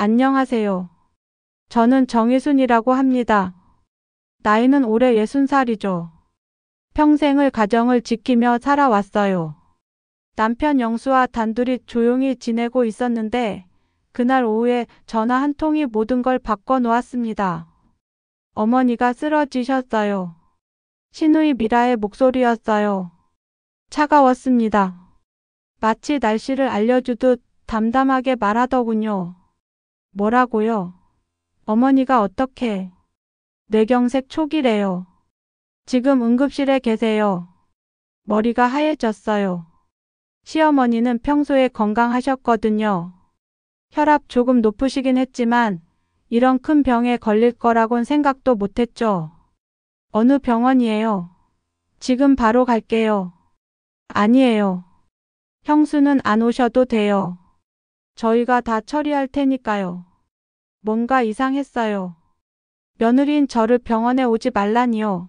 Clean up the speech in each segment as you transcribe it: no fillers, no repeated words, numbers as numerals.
안녕하세요. 저는 정희순이라고 합니다. 나이는 올해 60살이죠. 평생을 가정을 지키며 살아왔어요. 남편 영수와 단둘이 조용히 지내고 있었는데 그날 오후에 전화 한 통이 모든 걸 바꿔 놓았습니다. 어머니가 쓰러지셨어요. 시누이 미라의 목소리였어요. 차가웠습니다. 마치 날씨를 알려주듯 담담하게 말하더군요. 뭐라고요? 어머니가 어떻게? 뇌경색 초기래요. 지금 응급실에 계세요. 머리가 하얘졌어요. 시어머니는 평소에 건강하셨거든요. 혈압 조금 높으시긴 했지만 이런 큰 병에 걸릴 거라곤 생각도 못했죠. 어느 병원이에요? 지금 바로 갈게요. 아니에요. 형수는 안 오셔도 돼요. 저희가 다 처리할 테니까요. 뭔가 이상했어요. 며느리인 저를 병원에 오지 말라니요.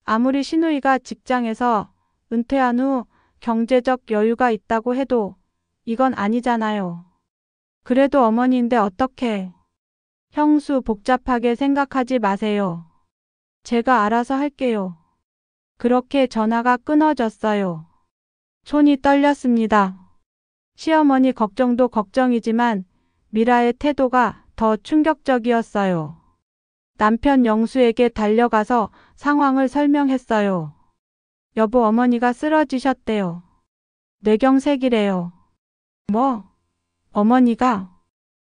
아무리 시누이가 직장에서 은퇴한 후 경제적 여유가 있다고 해도 이건 아니잖아요. 그래도 어머니인데 어떻게? 형수 복잡하게 생각하지 마세요. 제가 알아서 할게요. 그렇게 전화가 끊어졌어요. 손이 떨렸습니다. 시어머니 걱정도 걱정이지만 미라의 태도가 더 충격적이었어요. 남편 영수에게 달려가서 상황을 설명했어요. 여보, 어머니가 쓰러지셨대요. 뇌경색이래요. 뭐? 어머니가?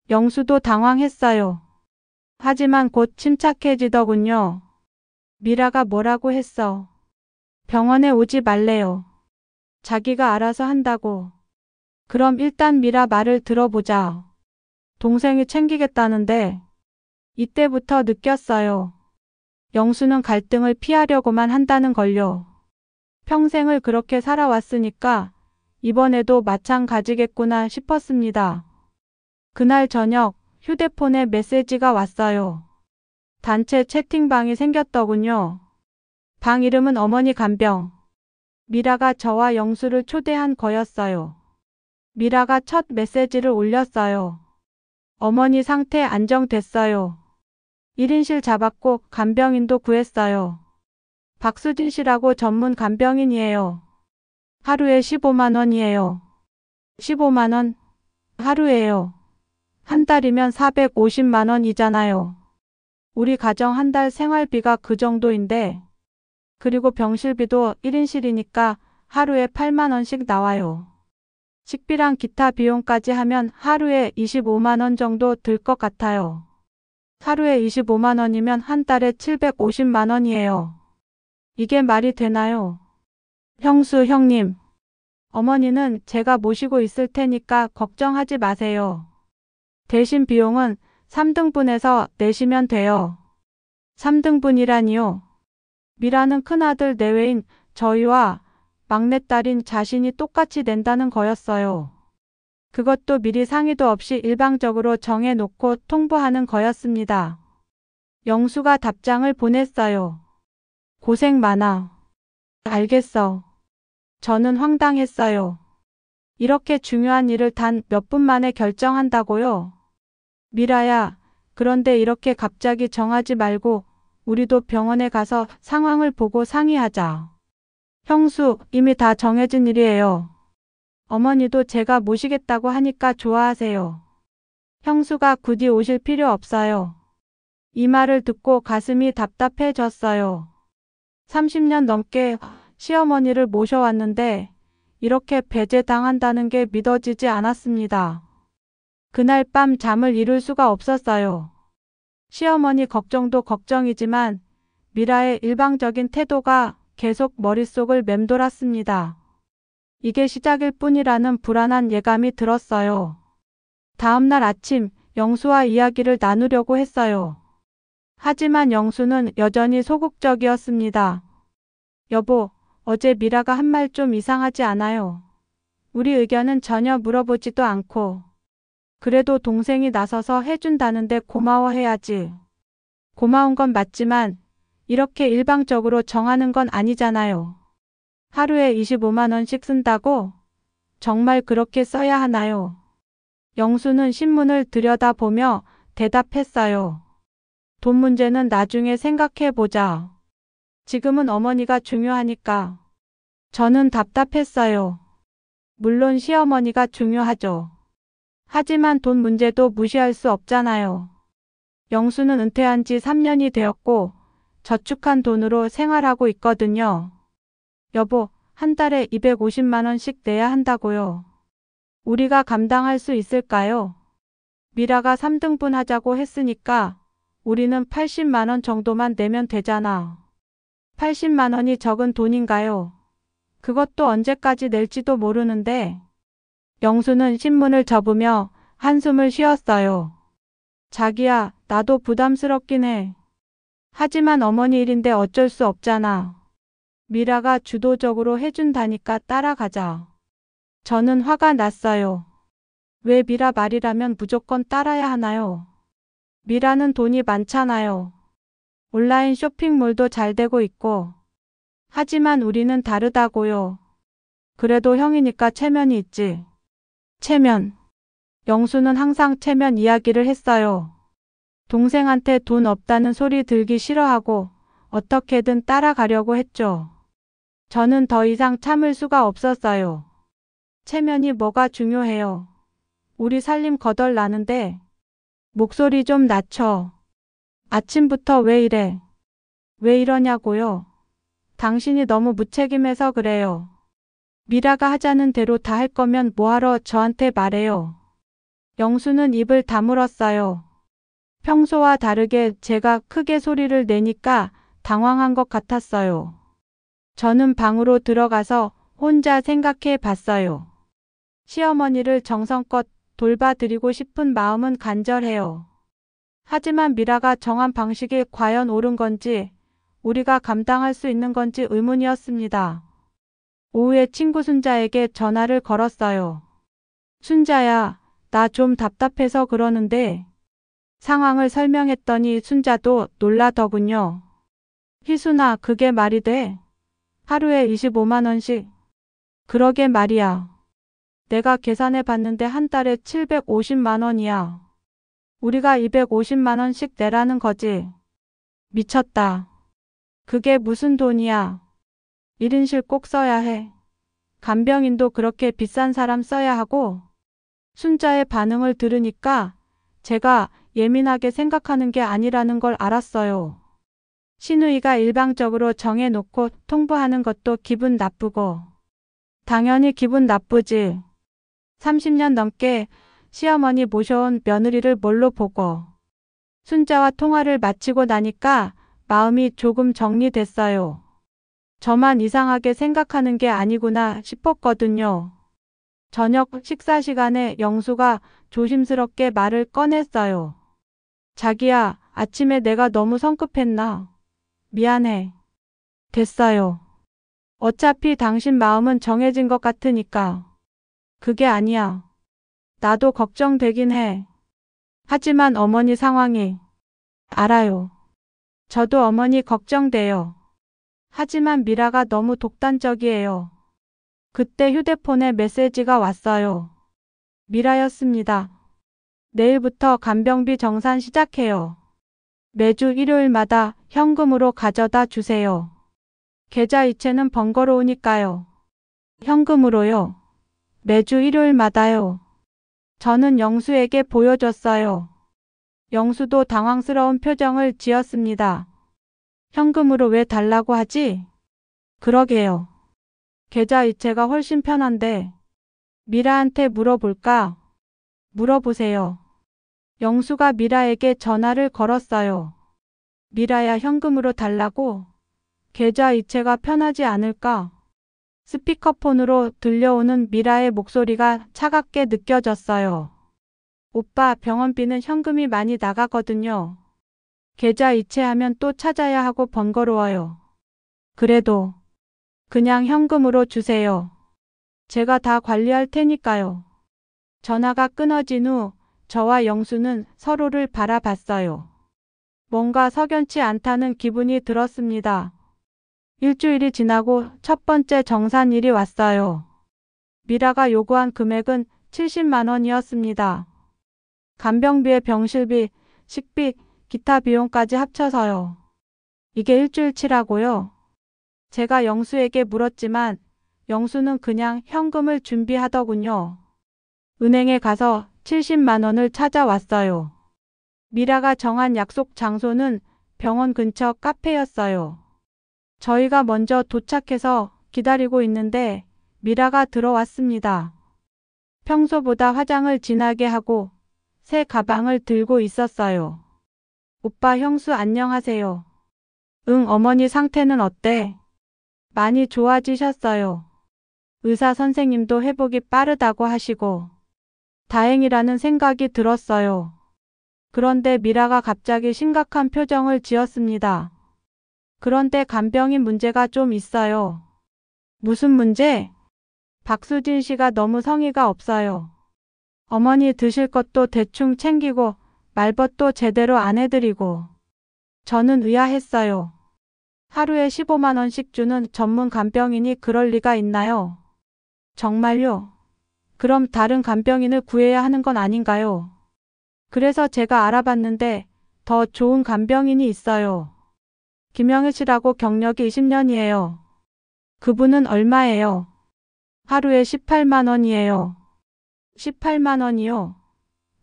영수도 당황했어요. 하지만 곧 침착해지더군요. 미라가 뭐라고 했어? 병원에 오지 말래요. 자기가 알아서 한다고. 그럼 일단 미라 말을 들어보자. 동생이 챙기겠다는데. 이때부터 느꼈어요. 영수는 갈등을 피하려고만 한다는 걸요. 평생을 그렇게 살아왔으니까 이번에도 마찬가지겠구나 싶었습니다. 그날 저녁 휴대폰에 메시지가 왔어요. 단체 채팅방이 생겼더군요. 방 이름은 어머니 간병. 미라가 저와 영수를 초대한 거였어요. 미라가 첫 메시지를 올렸어요. 어머니 상태 안정됐어요. 1인실 잡았고 간병인도 구했어요. 박수진 씨라고 전문 간병인이에요. 하루에 15만 원이에요. 15만 원? 하루에요. 한 달이면 450만 원이잖아요. 우리 가정 한 달 생활비가 그 정도인데. 그리고 병실비도 1인실이니까 하루에 8만 원씩 나와요. 식비랑 기타 비용까지 하면 하루에 25만 원 정도 들 것 같아요. 하루에 25만 원이면 한 달에 750만 원이에요. 이게 말이 되나요? 형수 형님, 어머니는 제가 모시고 있을 테니까 걱정하지 마세요. 대신 비용은 3등분해서 내시면 돼요. 3등분이라니요? 미라는 큰아들 내외인 저희와 막내딸인 자신이 똑같이 낸다는 거였어요. 그것도 미리 상의도 없이 일방적으로 정해놓고 통보하는 거였습니다. 영수가 답장을 보냈어요. 고생 많아. 알겠어. 저는 황당했어요. 이렇게 중요한 일을 단 몇 분 만에 결정한다고요? 미라야, 그런데 이렇게 갑자기 정하지 말고 우리도 병원에 가서 상황을 보고 상의하자. 형수, 이미 다 정해진 일이에요. 어머니도 제가 모시겠다고 하니까 좋아하세요. 형수가 굳이 오실 필요 없어요. 이 말을 듣고 가슴이 답답해졌어요. 30년 넘게 시어머니를 모셔왔는데 이렇게 배제당한다는 게 믿어지지 않았습니다. 그날 밤 잠을 이룰 수가 없었어요. 시어머니 걱정도 걱정이지만 미라의 일방적인 태도가 계속 머릿속을 맴돌았습니다. 이게 시작일 뿐이라는 불안한 예감이 들었어요. 다음날 아침 영수와 이야기를 나누려고 했어요. 하지만 영수는 여전히 소극적이었습니다. 여보, 어제 미라가 한 말 좀 이상하지 않아요? 우리 의견은 전혀 물어보지도 않고. 그래도 동생이 나서서 해준다는데 고마워해야지. 고마운 건 맞지만 이렇게 일방적으로 정하는 건 아니잖아요. 하루에 25만 원씩 쓴다고? 정말 그렇게 써야 하나요? 영수는 신문을 들여다보며 대답했어요. 돈 문제는 나중에 생각해보자. 지금은 어머니가 중요하니까. 저는 답답했어요. 물론 시어머니가 중요하죠. 하지만 돈 문제도 무시할 수 없잖아요. 영수는 은퇴한 지 3년이 되었고 저축한 돈으로 생활하고 있거든요. 여보, 한 달에 250만 원씩 내야 한다고요. 우리가 감당할 수 있을까요? 미라가 3등분 하자고 했으니까 우리는 80만 원 정도만 내면 되잖아. 80만 원이 적은 돈인가요? 그것도 언제까지 낼지도 모르는데. 영수는 신문을 접으며 한숨을 쉬었어요. 자기야, 나도 부담스럽긴 해. 하지만 어머니 일인데 어쩔 수 없잖아. 미라가 주도적으로 해준다니까 따라가자. 저는 화가 났어요. 왜 미라 말이라면 무조건 따라야 하나요? 미라는 돈이 많잖아요. 온라인 쇼핑몰도 잘 되고 있고. 하지만 우리는 다르다고요. 그래도 형이니까 체면이 있지. 체면. 영수는 항상 체면 이야기를 했어요. 동생한테 돈 없다는 소리 들기 싫어하고 어떻게든 따라가려고 했죠. 저는 더 이상 참을 수가 없었어요. 체면이 뭐가 중요해요. 우리 살림 거덜나는데. 목소리 좀 낮춰. 아침부터 왜 이래? 왜 이러냐고요? 당신이 너무 무책임해서 그래요. 미라가 하자는 대로 다 할 거면 뭐하러 저한테 말해요. 영수는 입을 다물었어요. 평소와 다르게 제가 크게 소리를 내니까 당황한 것 같았어요. 저는 방으로 들어가서 혼자 생각해 봤어요. 시어머니를 정성껏 돌봐드리고 싶은 마음은 간절해요. 하지만 미라가 정한 방식이 과연 옳은 건지, 우리가 감당할 수 있는 건지 의문이었습니다. 오후에 친구 순자에게 전화를 걸었어요. 순자야, 나 좀 답답해서 그러는데. 상황을 설명했더니 순자도 놀라더군요. 희순아, 그게 말이 돼? 하루에 25만 원씩. 그러게 말이야. 내가 계산해 봤는데 한 달에 750만 원이야. 우리가 250만 원씩 내라는 거지. 미쳤다. 그게 무슨 돈이야. 1인실 꼭 써야 해. 간병인도 그렇게 비싼 사람 써야 하고. 순자의 반응을 들으니까 제가 예민하게 생각하는 게 아니라는 걸 알았어요. 시누이가 일방적으로 정해놓고 통보하는 것도 기분 나쁘고. 당연히 기분 나쁘지. 30년 넘게 시어머니 모셔온 며느리를 뭘로 보고. 순자와 통화를 마치고 나니까 마음이 조금 정리됐어요. 저만 이상하게 생각하는 게 아니구나 싶었거든요. 저녁 식사 시간에 영수가 조심스럽게 말을 꺼냈어요. 자기야, 아침에 내가 너무 성급했나? 미안해. 됐어요. 어차피 당신 마음은 정해진 것 같으니까. 그게 아니야. 나도 걱정되긴 해. 하지만 어머니 상황이. 알아요. 저도 어머니 걱정돼요. 하지만 미라가 너무 독단적이에요. 그때 휴대폰에 메시지가 왔어요. 미라였습니다. 내일부터 간병비 정산 시작해요. 매주 일요일마다 현금으로 가져다 주세요. 계좌 이체는 번거로우니까요. 현금으로요. 매주 일요일마다요. 저는 영수에게 보여줬어요. 영수도 당황스러운 표정을 지었습니다. 현금으로 왜 달라고 하지? 그러게요. 계좌 이체가 훨씬 편한데. 미라한테 물어볼까? 물어보세요. 영수가 미라에게 전화를 걸었어요. 미라야, 현금으로 달라고? 계좌 이체가 편하지 않을까? 스피커폰으로 들려오는 미라의 목소리가 차갑게 느껴졌어요. 오빠, 병원비는 현금이 많이 나가거든요. 계좌 이체하면 또 찾아야 하고 번거로워요. 그래도 그냥 현금으로 주세요. 제가 다 관리할 테니까요. 전화가 끊어진 후 저와 영수는 서로를 바라봤어요. 뭔가 석연치 않다는 기분이 들었습니다. 일주일이 지나고 첫 번째 정산일이 왔어요. 미라가 요구한 금액은 70만 원이었습니다. 간병비에 병실비, 식비, 기타 비용까지 합쳐서요. 이게 일주일치라고요? 제가 영수에게 물었지만 영수는 그냥 현금을 준비하더군요. 은행에 가서 70만 원을 찾아왔어요. 미라가 정한 약속 장소는 병원 근처 카페였어요. 저희가 먼저 도착해서 기다리고 있는데 미라가 들어왔습니다. 평소보다 화장을 진하게 하고 새 가방을 들고 있었어요. 오빠 형수 안녕하세요. 응, 어머니 상태는 어때? 많이 좋아지셨어요. 의사 선생님도 회복이 빠르다고 하시고 다행이라는 생각이 들었어요. 그런데 미라가 갑자기 심각한 표정을 지었습니다. 그런데 간병인 문제가 좀 있어요. 무슨 문제? 박수진 씨가 너무 성의가 없어요. 어머니 드실 것도 대충 챙기고 말벗도 제대로 안 해드리고. 저는 의아했어요. 하루에 15만 원씩 주는 전문 간병인이 그럴 리가 있나요? 정말요? 그럼 다른 간병인을 구해야 하는 건 아닌가요? 그래서 제가 알아봤는데 더 좋은 간병인이 있어요. 김영일 씨라고 경력이 20년이에요. 그분은 얼마예요? 하루에 18만 원이에요. 18만 원이요?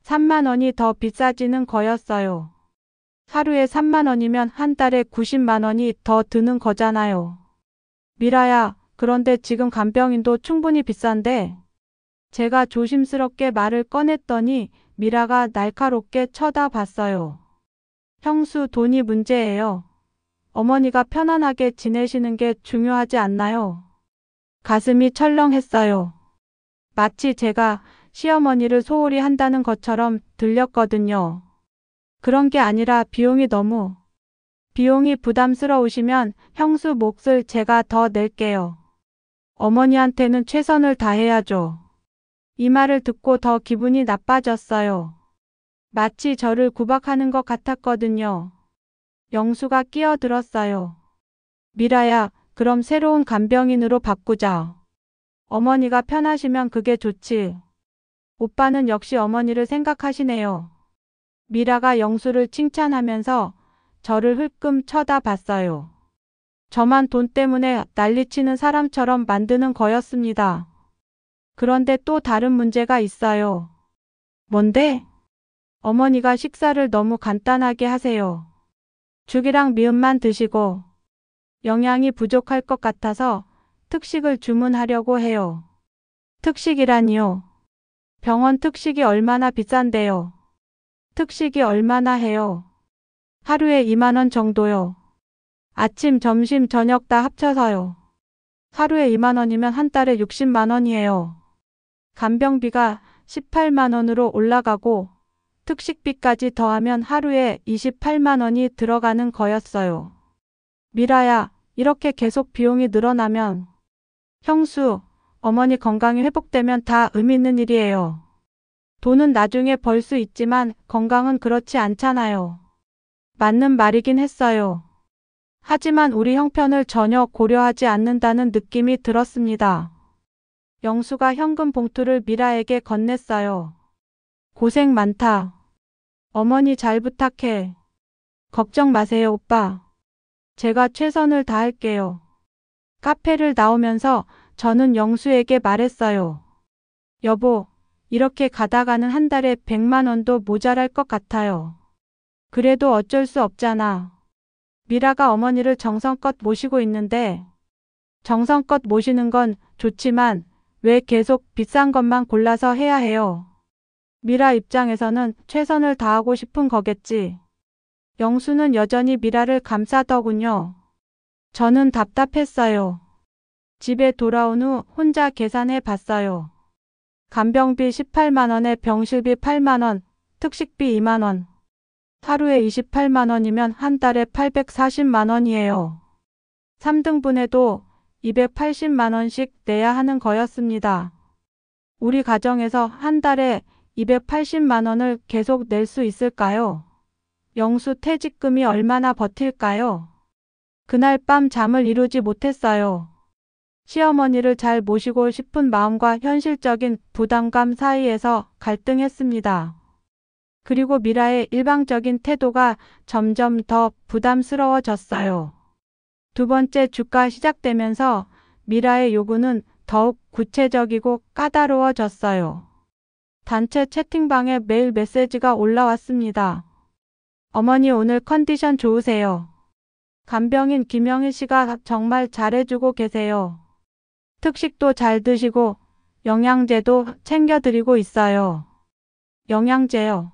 3만 원이 더 비싸지는 거였어요. 하루에 3만 원이면 한 달에 90만 원이 더 드는 거잖아요. 미라야, 그런데 지금 간병인도 충분히 비싼데. 제가 조심스럽게 말을 꺼냈더니 미라가 날카롭게 쳐다봤어요. 형수, 돈이 문제예요. 어머니가 편안하게 지내시는 게 중요하지 않나요? 가슴이 철렁했어요. 마치 제가 시어머니를 소홀히 한다는 것처럼 들렸거든요. 그런 게 아니라 비용이 부담스러우시면 형수 몫을 제가 더 낼게요. 어머니한테는 최선을 다해야죠. 이 말을 듣고 더 기분이 나빠졌어요. 마치 저를 구박하는 것 같았거든요. 영수가 끼어들었어요. 미라야, 그럼 새로운 간병인으로 바꾸자. 어머니가 편하시면 그게 좋지. 오빠는 역시 어머니를 생각하시네요. 미라가 영수를 칭찬하면서 저를 흘끔 쳐다봤어요. 저만 돈 때문에 난리치는 사람처럼 만드는 거였습니다. 그런데 또 다른 문제가 있어요. 뭔데? 어머니가 식사를 너무 간단하게 하세요. 죽이랑 미음만 드시고 영양이 부족할 것 같아서 특식을 주문하려고 해요. 특식이라니요? 병원 특식이 얼마나 비싼데요? 특식이 얼마나 해요? 하루에 2만 원 정도요. 아침, 점심, 저녁 다 합쳐서요. 하루에 2만 원이면 한 달에 60만 원이에요. 간병비가 18만 원으로 올라가고 특식비까지 더하면 하루에 28만 원이 들어가는 거였어요. 미라야, 이렇게 계속 비용이 늘어나면 형수, 어머니 건강이 회복되면 다 의미 있는 일이에요. 돈은 나중에 벌 수 있지만 건강은 그렇지 않잖아요. 맞는 말이긴 했어요. 하지만 우리 형편을 전혀 고려하지 않는다는 느낌이 들었습니다. 영수가 현금 봉투를 미라에게 건넸어요. 고생 많다. 어머니 잘 부탁해. 걱정 마세요, 오빠. 제가 최선을 다할게요. 카페를 나오면서 저는 영수에게 말했어요. 여보, 이렇게 가다가는 한 달에 100만 원도 모자랄 것 같아요. 그래도 어쩔 수 없잖아. 미라가 어머니를 정성껏 모시고 있는데 정성껏 모시는 건 좋지만 왜 계속 비싼 것만 골라서 해야 해요? 미라 입장에서는 최선을 다하고 싶은 거겠지. 영수는 여전히 미라를 감싸더군요. 저는 답답했어요. 집에 돌아온 후 혼자 계산해 봤어요. 간병비 18만 원에 병실비 8만 원, 특식비 2만 원. 하루에 28만 원이면 한 달에 840만 원이에요. 3등분해도 280만 원씩 내야 하는 거였습니다. 우리 가정에서 한 달에 280만 원을 계속 낼 수 있을까요? 영수 퇴직금이 얼마나 버틸까요? 그날 밤 잠을 이루지 못했어요. 시어머니를 잘 모시고 싶은 마음과 현실적인 부담감 사이에서 갈등했습니다. 그리고 미라의 일방적인 태도가 점점 더 부담스러워졌어요. 두 번째 주가 시작되면서 미라의 요구는 더욱 구체적이고 까다로워졌어요. 단체 채팅방에 매일 메시지가 올라왔습니다. 어머니 오늘 컨디션 좋으세요? 간병인 김영희 씨가 정말 잘해주고 계세요. 특식도 잘 드시고 영양제도 챙겨드리고 있어요. 영양제요.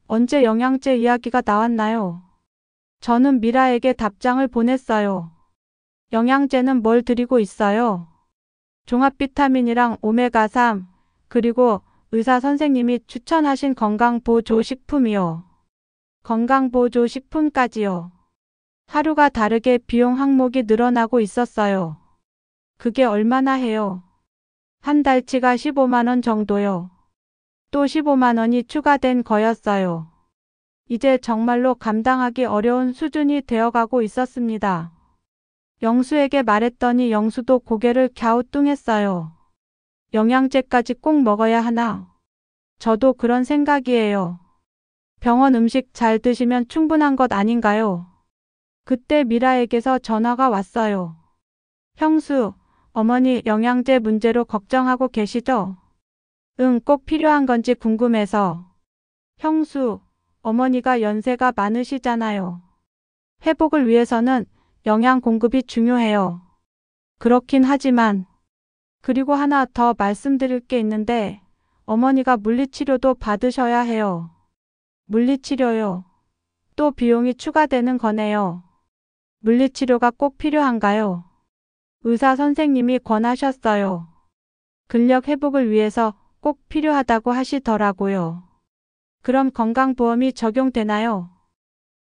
언제 영양제 이야기가 나왔나요? 저는 미라에게 답장을 보냈어요. 영양제는 뭘 드리고 있어요? 종합 비타민이랑 오메가3, 그리고 의사 선생님이 추천하신 건강보조식품이요. 건강보조식품까지요. 하루가 다르게 비용 항목이 늘어나고 있었어요. 그게 얼마나 해요? 한 달치가 15만 원 정도요. 또 15만 원이 추가된 거였어요. 이제 정말로 감당하기 어려운 수준이 되어가고 있었습니다. 영수에게 말했더니 영수도 고개를 갸우뚱했어요. 영양제까지 꼭 먹어야 하나? 저도 그런 생각이에요. 병원 음식 잘 드시면 충분한 것 아닌가요? 그때 미라에게서 전화가 왔어요. 형수, 어머니 영양제 문제로 걱정하고 계시죠? 응, 꼭 필요한 건지 궁금해서. 형수, 어머니가 연세가 많으시잖아요. 회복을 위해서는 영양 공급이 중요해요. 그렇긴 하지만. 그리고 하나 더 말씀드릴 게 있는데 어머니가 물리치료도 받으셔야 해요. 물리치료요. 또 비용이 추가되는 거네요. 물리치료가 꼭 필요한가요? 의사 선생님이 권하셨어요. 근력 회복을 위해서 꼭 필요하다고 하시더라고요. 그럼 건강보험이 적용되나요?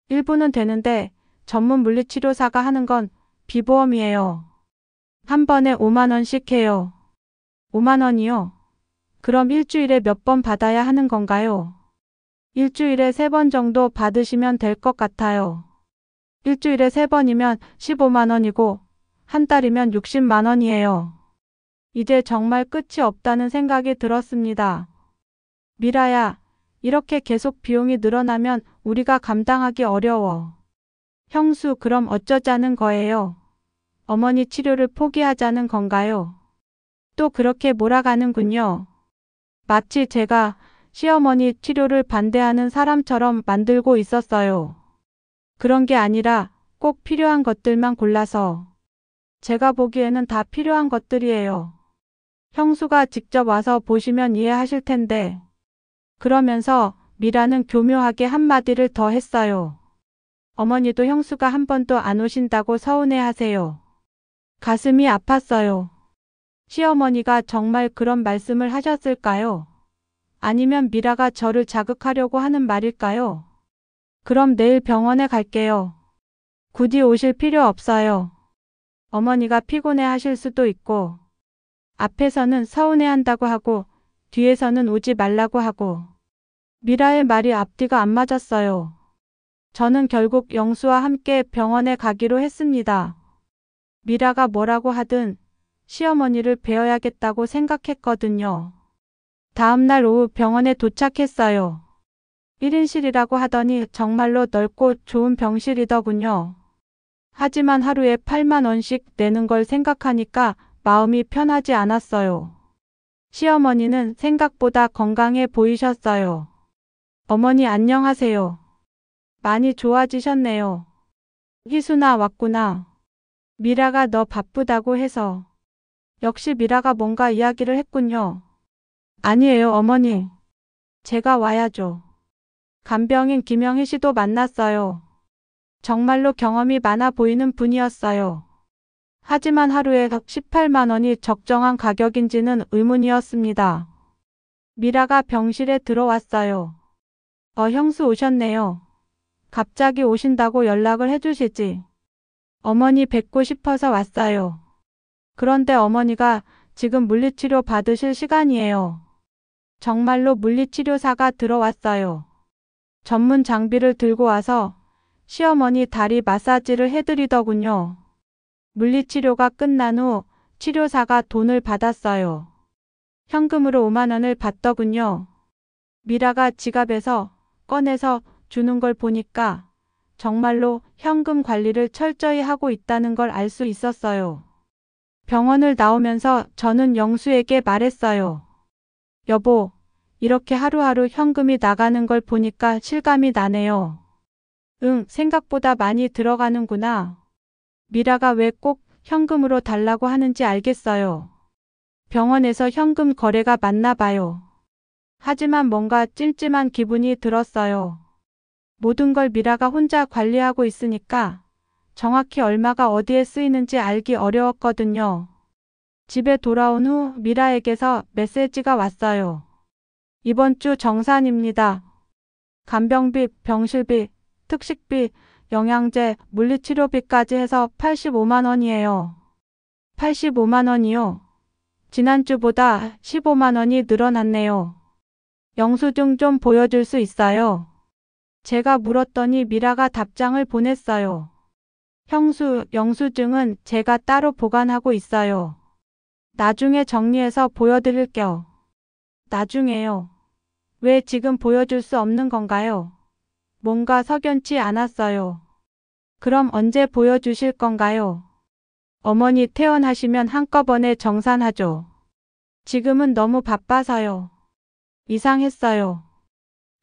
일부는 되는데 전문 물리치료사가 하는 건 비보험이에요. 한 번에 5만 원씩 해요. 5만 원이요? 그럼 일주일에 몇 번 받아야 하는 건가요? 일주일에 3번 정도 받으시면 될 것 같아요. 일주일에 3번이면 15만 원이고 한 달이면 60만 원이에요. 이제 정말 끝이 없다는 생각이 들었습니다. 미라야, 이렇게 계속 비용이 늘어나면 우리가 감당하기 어려워. 형수, 그럼 어쩌자는 거예요? 어머니 치료를 포기하자는 건가요? 또 그렇게 몰아가는군요. 마치 제가 시어머니 치료를 반대하는 사람처럼 만들고 있었어요. 그런 게 아니라 꼭 필요한 것들만 골라서. 제가 보기에는 다 필요한 것들이에요. 형수가 직접 와서 보시면 이해하실 텐데. 그러면서 미라는 교묘하게 한마디를 더 했어요. 어머니도 형수가 한 번도 안 오신다고 서운해하세요. 가슴이 아팠어요. 시어머니가 정말 그런 말씀을 하셨을까요? 아니면 미라가 저를 자극하려고 하는 말일까요? 그럼 내일 병원에 갈게요. 굳이 오실 필요 없어요. 어머니가 피곤해 하실 수도 있고, 앞에서는 서운해 한다고 하고, 뒤에서는 오지 말라고 하고. 미라의 말이 앞뒤가 안 맞았어요. 저는 결국 영수와 함께 병원에 가기로 했습니다. 미라가 뭐라고 하든 시어머니를 뵈어야겠다고 생각했거든요. 다음 날 오후 병원에 도착했어요. 1인실이라고 하더니 정말로 넓고 좋은 병실이더군요. 하지만 하루에 8만 원씩 내는 걸 생각하니까 마음이 편하지 않았어요. 시어머니는 생각보다 건강해 보이셨어요. 어머니 안녕하세요. 많이 좋아지셨네요. 희순아 왔구나. 미라가 너 바쁘다고 해서. 역시 미라가 뭔가 이야기를 했군요. 아니에요 어머니. 제가 와야죠. 간병인 김영희 씨도 만났어요. 정말로 경험이 많아 보이는 분이었어요. 하지만 하루에 18만 원이 적정한 가격인지는 의문이었습니다. 미라가 병실에 들어왔어요. 형수 오셨네요. 갑자기 오신다고 연락을 해주시지. 어머니 뵙고 싶어서 왔어요. 그런데 어머니가 지금 물리치료 받으실 시간이에요. 정말로 물리치료사가 들어왔어요. 전문 장비를 들고 와서 시어머니 다리 마사지를 해드리더군요. 물리치료가 끝난 후 치료사가 돈을 받았어요. 현금으로 5만 원을 받더군요. 미라가 지갑에서 꺼내서 주는 걸 보니까 정말로 현금 관리를 철저히 하고 있다는 걸 알 수 있었어요. 병원을 나오면서 저는 영수에게 말했어요. 여보, 이렇게 하루하루 현금이 나가는 걸 보니까 실감이 나네요. 응, 생각보다 많이 들어가는구나. 미라가 왜 꼭 현금으로 달라고 하는지 알겠어요. 병원에서 현금 거래가 맞나 봐요. 하지만 뭔가 찜찜한 기분이 들었어요. 모든 걸 미라가 혼자 관리하고 있으니까 정확히 얼마가 어디에 쓰이는지 알기 어려웠거든요. 집에 돌아온 후 미라에게서 메시지가 왔어요. 이번 주 정산입니다. 간병비, 병실비, 특식비, 영양제, 물리치료비까지 해서 85만 원이에요. 85만 원이요? 지난주보다 15만 원이 늘어났네요. 영수증 좀 보여줄 수 있어요? 제가 물었더니 미라가 답장을 보냈어요. 형수, 영수증은 제가 따로 보관하고 있어요. 나중에 정리해서 보여드릴게요. 나중에요. 왜 지금 보여줄 수 없는 건가요? 뭔가 석연치 않았어요. 그럼 언제 보여주실 건가요? 어머니 퇴원하시면 한꺼번에 정산하죠. 지금은 너무 바빠서요. 이상했어요.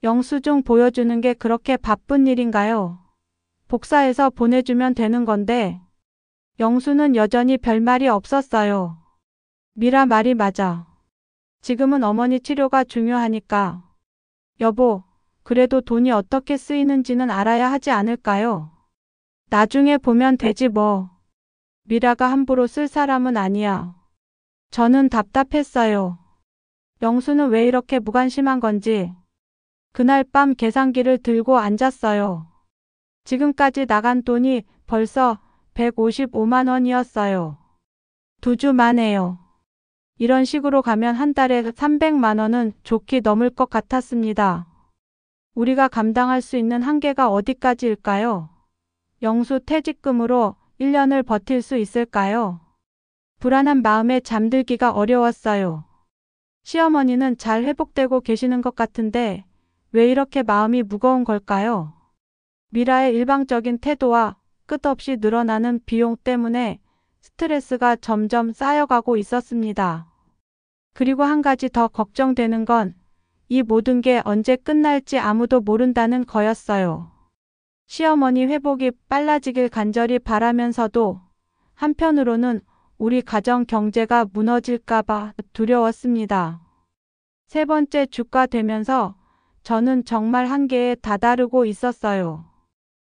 영수증 보여주는 게 그렇게 바쁜 일인가요? 복사해서 보내주면 되는 건데. 영수는 여전히 별말이 없었어요. 미라 말이 맞아. 지금은 어머니 치료가 중요하니까. 여보, 그래도 돈이 어떻게 쓰이는지는 알아야 하지 않을까요? 나중에 보면 되지 뭐. 미라가 함부로 쓸 사람은 아니야. 저는 답답했어요. 영수는 왜 이렇게 무관심한 건지. 그날 밤 계산기를 들고 앉았어요. 지금까지 나간 돈이 벌써 155만 원이었어요. 2주 만에요. 이런 식으로 가면 한 달에 300만 원은 좋게 넘을 것 같았습니다. 우리가 감당할 수 있는 한계가 어디까지일까요? 영수 퇴직금으로 1년을 버틸 수 있을까요? 불안한 마음에 잠들기가 어려웠어요. 시어머니는 잘 회복되고 계시는 것 같은데 왜 이렇게 마음이 무거운 걸까요? 미라의 일방적인 태도와 끝없이 늘어나는 비용 때문에 스트레스가 점점 쌓여가고 있었습니다. 그리고 한 가지 더 걱정되는 건 이 모든 게 언제 끝날지 아무도 모른다는 거였어요. 시어머니 회복이 빨라지길 간절히 바라면서도 한편으로는 우리 가정 경제가 무너질까봐 두려웠습니다. 세 번째 주가 되면서 저는 정말 한계에 다다르고 있었어요.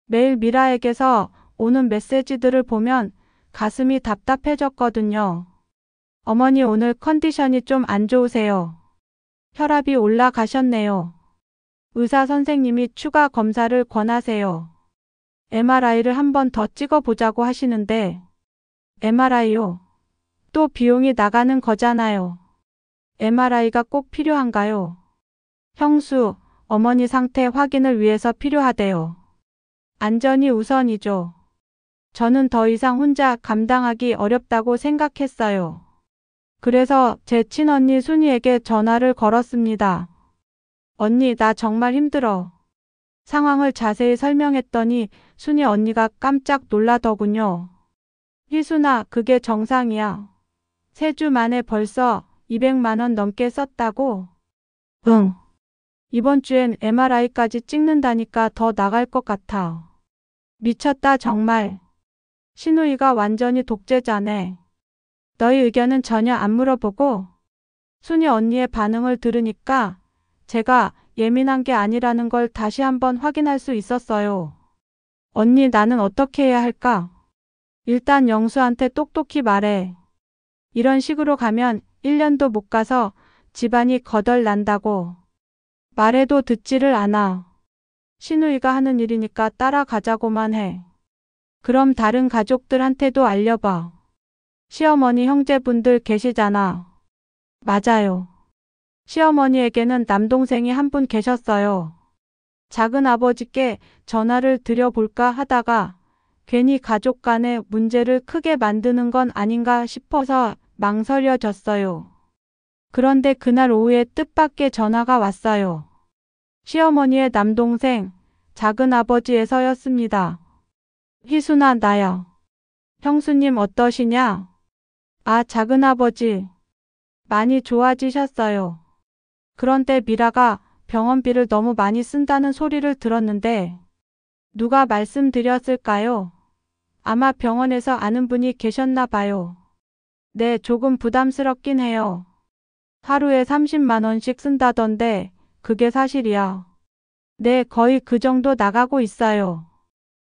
매일 미라에게서 오는 메시지들을 보면 가슴이 답답해졌거든요. 어머니 오늘 컨디션이 좀 안 좋으세요. 혈압이 올라가셨네요. 의사 선생님이 추가 검사를 권하세요. MRI를 한 번 더 찍어보자고 하시는데 MRI요? 또 비용이 나가는 거잖아요. MRI가 꼭 필요한가요? 형수, 어머니 상태 확인을 위해서 필요하대요. 안전이 우선이죠. 저는 더 이상 혼자 감당하기 어렵다고 생각했어요. 그래서 제 친언니 순이에게 전화를 걸었습니다. 언니, 나 정말 힘들어. 상황을 자세히 설명했더니 순이 언니가 깜짝 놀라더군요. 희순아, 그게 정상이야. 3주 만에 벌써 200만 원 넘게 썼다고? 응. 이번 주엔 MRI까지 찍는다니까 더 나갈 것 같아. 미쳤다 정말. 신우이가 완전히 독재자네. 너희 의견은 전혀 안 물어보고? 순이 언니의 반응을 들으니까 제가 예민한 게 아니라는 걸 다시 한번 확인할 수 있었어요. 언니, 나는 어떻게 해야 할까? 일단 영수한테 똑똑히 말해. 이런 식으로 가면 1년도 못 가서 집안이 거덜난다고. 말해도 듣지를 않아. 신우이가 하는 일이니까 따라가자고만 해. 그럼 다른 가족들한테도 알려봐. 시어머니 형제분들 계시잖아. 맞아요. 시어머니에게는 남동생이 한 분 계셨어요. 작은 아버지께 전화를 드려볼까 하다가 괜히 가족 간의 문제를 크게 만드는 건 아닌가 싶어서 망설여졌어요. 그런데 그날 오후에 뜻밖의 전화가 왔어요. 시어머니의 남동생, 작은아버지에서였습니다. 희순아, 나야. 형수님 어떠시냐? 아, 작은아버지. 많이 좋아지셨어요. 그런데 미라가 병원비를 너무 많이 쓴다는 소리를 들었는데 누가 말씀드렸을까요? 아마 병원에서 아는 분이 계셨나 봐요. 네, 조금 부담스럽긴 해요. 하루에 30만 원씩 쓴다던데 그게 사실이야. 네, 거의 그 정도 나가고 있어요.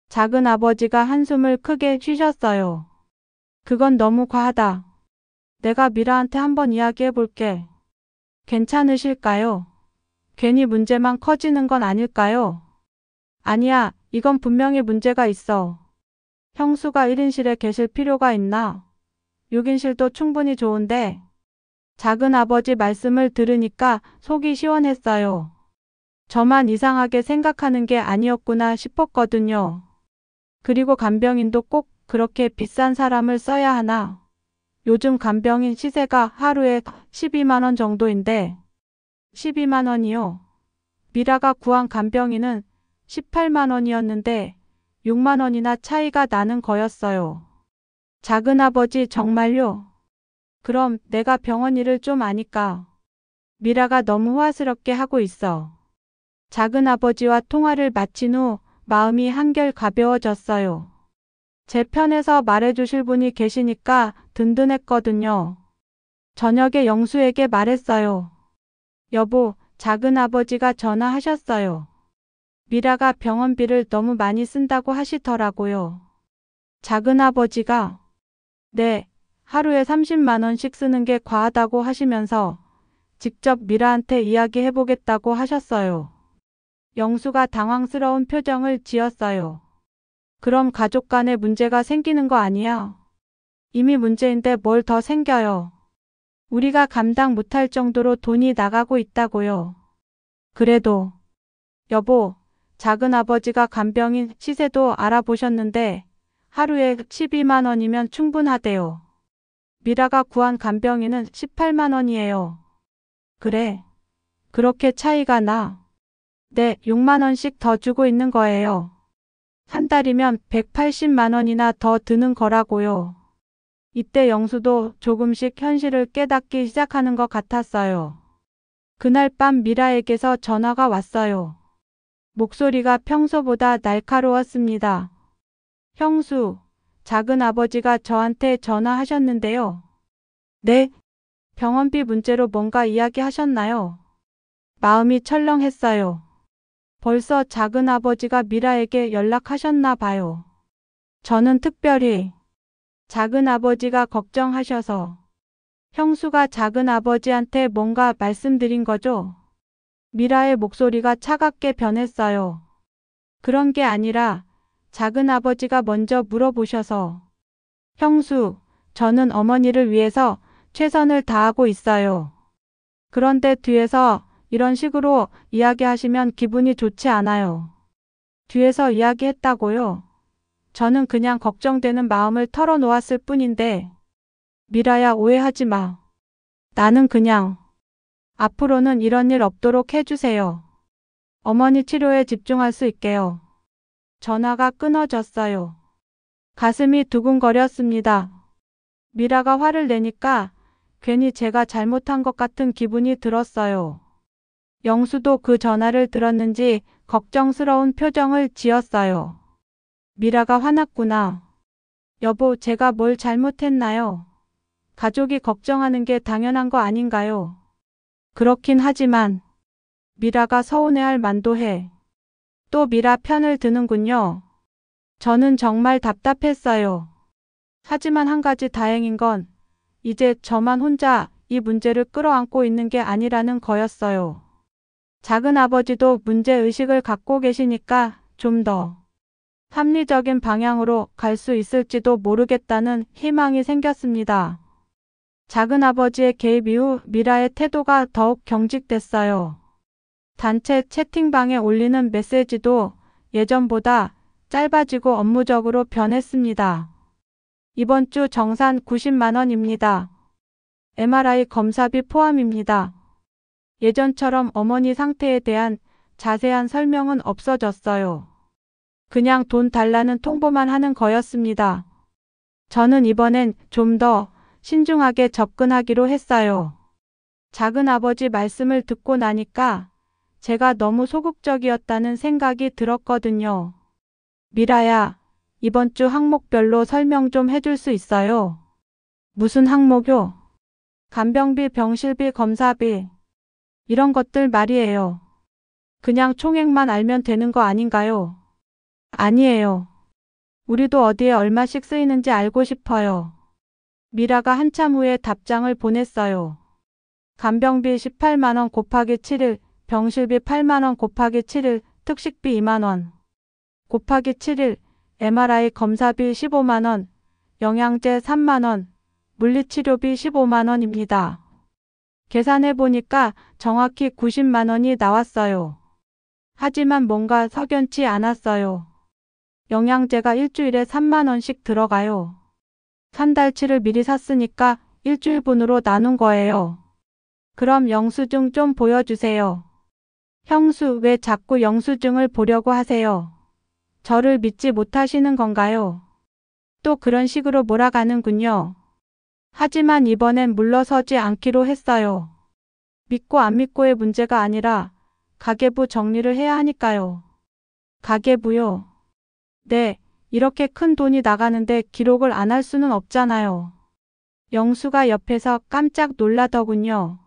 작은아버지가 한숨을 크게 쉬셨어요. 그건 너무 과하다. 내가 미라한테 한번 이야기해 볼게. 괜찮으실까요? 괜히 문제만 커지는 건 아닐까요? 아니야, 이건 분명히 문제가 있어. 형수가 1인실에 계실 필요가 있나? 6인실도 충분히 좋은데. 작은아버지 말씀을 들으니까 속이 시원했어요. 저만 이상하게 생각하는 게 아니었구나 싶었거든요. 그리고 간병인도 꼭 그렇게 비싼 사람을 써야 하나? 요즘 간병인 시세가 하루에 12만 원 정도인데 12만 원이요. 미라가 구한 간병인은 18만 원이었는데 6만 원이나 차이가 나는 거였어요. 작은아버지 정말요? 그럼 내가 병원 일을 좀 아니까. 미라가 너무 호화스럽게 하고 있어. 작은아버지와 통화를 마친 후 마음이 한결 가벼워졌어요. 제 편에서 말해주실 분이 계시니까 든든했거든요. 저녁에 영수에게 말했어요. 여보, 작은아버지가 전화하셨어요. 미라가 병원비를 너무 많이 쓴다고 하시더라고요. 작은아버지가? 네, 하루에 30만 원씩 쓰는 게 과하다고 하시면서 직접 미라한테 이야기해보겠다고 하셨어요. 영수가 당황스러운 표정을 지었어요. 그럼 가족 간에 문제가 생기는 거 아니야? 이미 문제인데 뭘 더 생겨요? 우리가 감당 못할 정도로 돈이 나가고 있다고요. 그래도 여보, 작은아버지가 간병인 시세도 알아보셨는데 하루에 12만 원이면 충분하대요. 미라가 구한 간병인은 18만 원이에요. 그래? 그렇게 차이가 나? 네, 6만 원씩 더 주고 있는 거예요. 한 달이면 180만 원이나 더 드는 거라고요. 이때 영수도 조금씩 현실을 깨닫기 시작하는 것 같았어요. 그날 밤 미라에게서 전화가 왔어요. 목소리가 평소보다 날카로웠습니다. 형수, 작은아버지가 저한테 전화하셨는데요. 네? 병원비 문제로 뭔가 이야기하셨나요? 마음이 철렁했어요. 벌써 작은아버지가 미라에게 연락하셨나 봐요. 저는 특별히 작은아버지가 걱정하셔서. 형수가 작은아버지한테 뭔가 말씀드린 거죠? 미라의 목소리가 차갑게 변했어요. 그런 게 아니라 작은아버지가 먼저 물어보셔서. 형수, 저는 어머니를 위해서 최선을 다하고 있어요. 그런데 뒤에서 이런 식으로 이야기하시면 기분이 좋지 않아요. 뒤에서 이야기했다고요? 저는 그냥 걱정되는 마음을 털어놓았을 뿐인데. 미라야, 오해하지 마. 나는 그냥 앞으로는 이런 일 없도록 해주세요. 어머니 치료에 집중할 수 있게요. 전화가 끊어졌어요. 가슴이 두근거렸습니다. 미라가 화를 내니까 괜히 제가 잘못한 것 같은 기분이 들었어요. 영수도 그 전화를 들었는지 걱정스러운 표정을 지었어요. 미라가 화났구나. 여보, 제가 뭘 잘못했나요? 가족이 걱정하는 게 당연한 거 아닌가요? 그렇긴 하지만 미라가 서운해할 만도 해. 또 미라 편을 드는군요. 저는 정말 답답했어요. 하지만 한 가지 다행인 건 이제 저만 혼자 이 문제를 끌어안고 있는 게 아니라는 거였어요. 작은아버지도 문제의식을 갖고 계시니까 좀 더 합리적인 방향으로 갈 수 있을지도 모르겠다는 희망이 생겼습니다. 작은아버지의 개입 이후 미라의 태도가 더욱 경직됐어요. 단체 채팅방에 올리는 메시지도 예전보다 짧아지고 업무적으로 변했습니다. 이번 주 정산 90만 원입니다. MRI 검사비 포함입니다. 예전처럼 어머니 상태에 대한 자세한 설명은 없어졌어요. 그냥 돈 달라는 통보만 하는 거였습니다. 저는 이번엔 좀 더 신중하게 접근하기로 했어요. 작은아버지 말씀을 듣고 나니까 제가 너무 소극적이었다는 생각이 들었거든요. 미라야, 이번 주 항목별로 설명 좀 해줄 수 있어요? 무슨 항목요? 간병비, 병실비, 검사비 이런 것들 말이에요. 그냥 총액만 알면 되는 거 아닌가요? 아니에요. 우리도 어디에 얼마씩 쓰이는지 알고 싶어요. 미라가 한참 후에 답장을 보냈어요. 간병비 18만 원 곱하기 7일, 병실비 8만 원 곱하기 7일, 특식비 2만 원 곱하기 7일, MRI 검사비 15만 원, 영양제 3만 원, 물리치료비 15만 원입니다. 계산해 보니까 정확히 90만 원이 나왔어요. 하지만 뭔가 석연치 않았어요. 영양제가 일주일에 3만 원씩 들어가요. 한 달치를 미리 샀으니까 일주일분으로 나눈 거예요. 그럼 영수증 좀 보여주세요. 형수, 왜 자꾸 영수증을 보려고 하세요? 저를 믿지 못하시는 건가요? 또 그런 식으로 몰아가는군요. 하지만 이번엔 물러서지 않기로 했어요. 믿고 안 믿고의 문제가 아니라 가계부 정리를 해야 하니까요. 가계부요? 네, 이렇게 큰 돈이 나가는데 기록을 안 할 수는 없잖아요. 영수가 옆에서 깜짝 놀라더군요.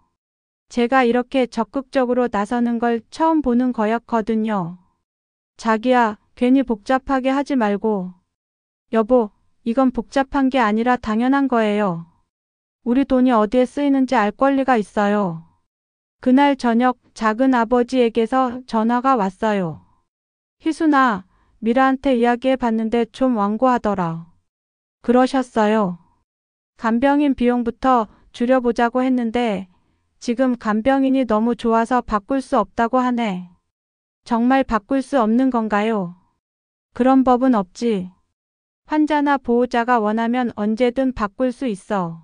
제가 이렇게 적극적으로 나서는 걸 처음 보는 거였거든요. 자기야, 괜히 복잡하게 하지 말고. 여보, 이건 복잡한 게 아니라 당연한 거예요. 우리 돈이 어디에 쓰이는지 알 권리가 있어요. 그날 저녁 작은아버지에게서 전화가 왔어요. 희순아, 미라한테 이야기해 봤는데 좀 완고하더라. 그러셨어요. 간병인 비용부터 줄여보자고 했는데 지금 간병인이 너무 좋아서 바꿀 수 없다고 하네. 정말 바꿀 수 없는 건가요? 그런 법은 없지. 환자나 보호자가 원하면 언제든 바꿀 수 있어.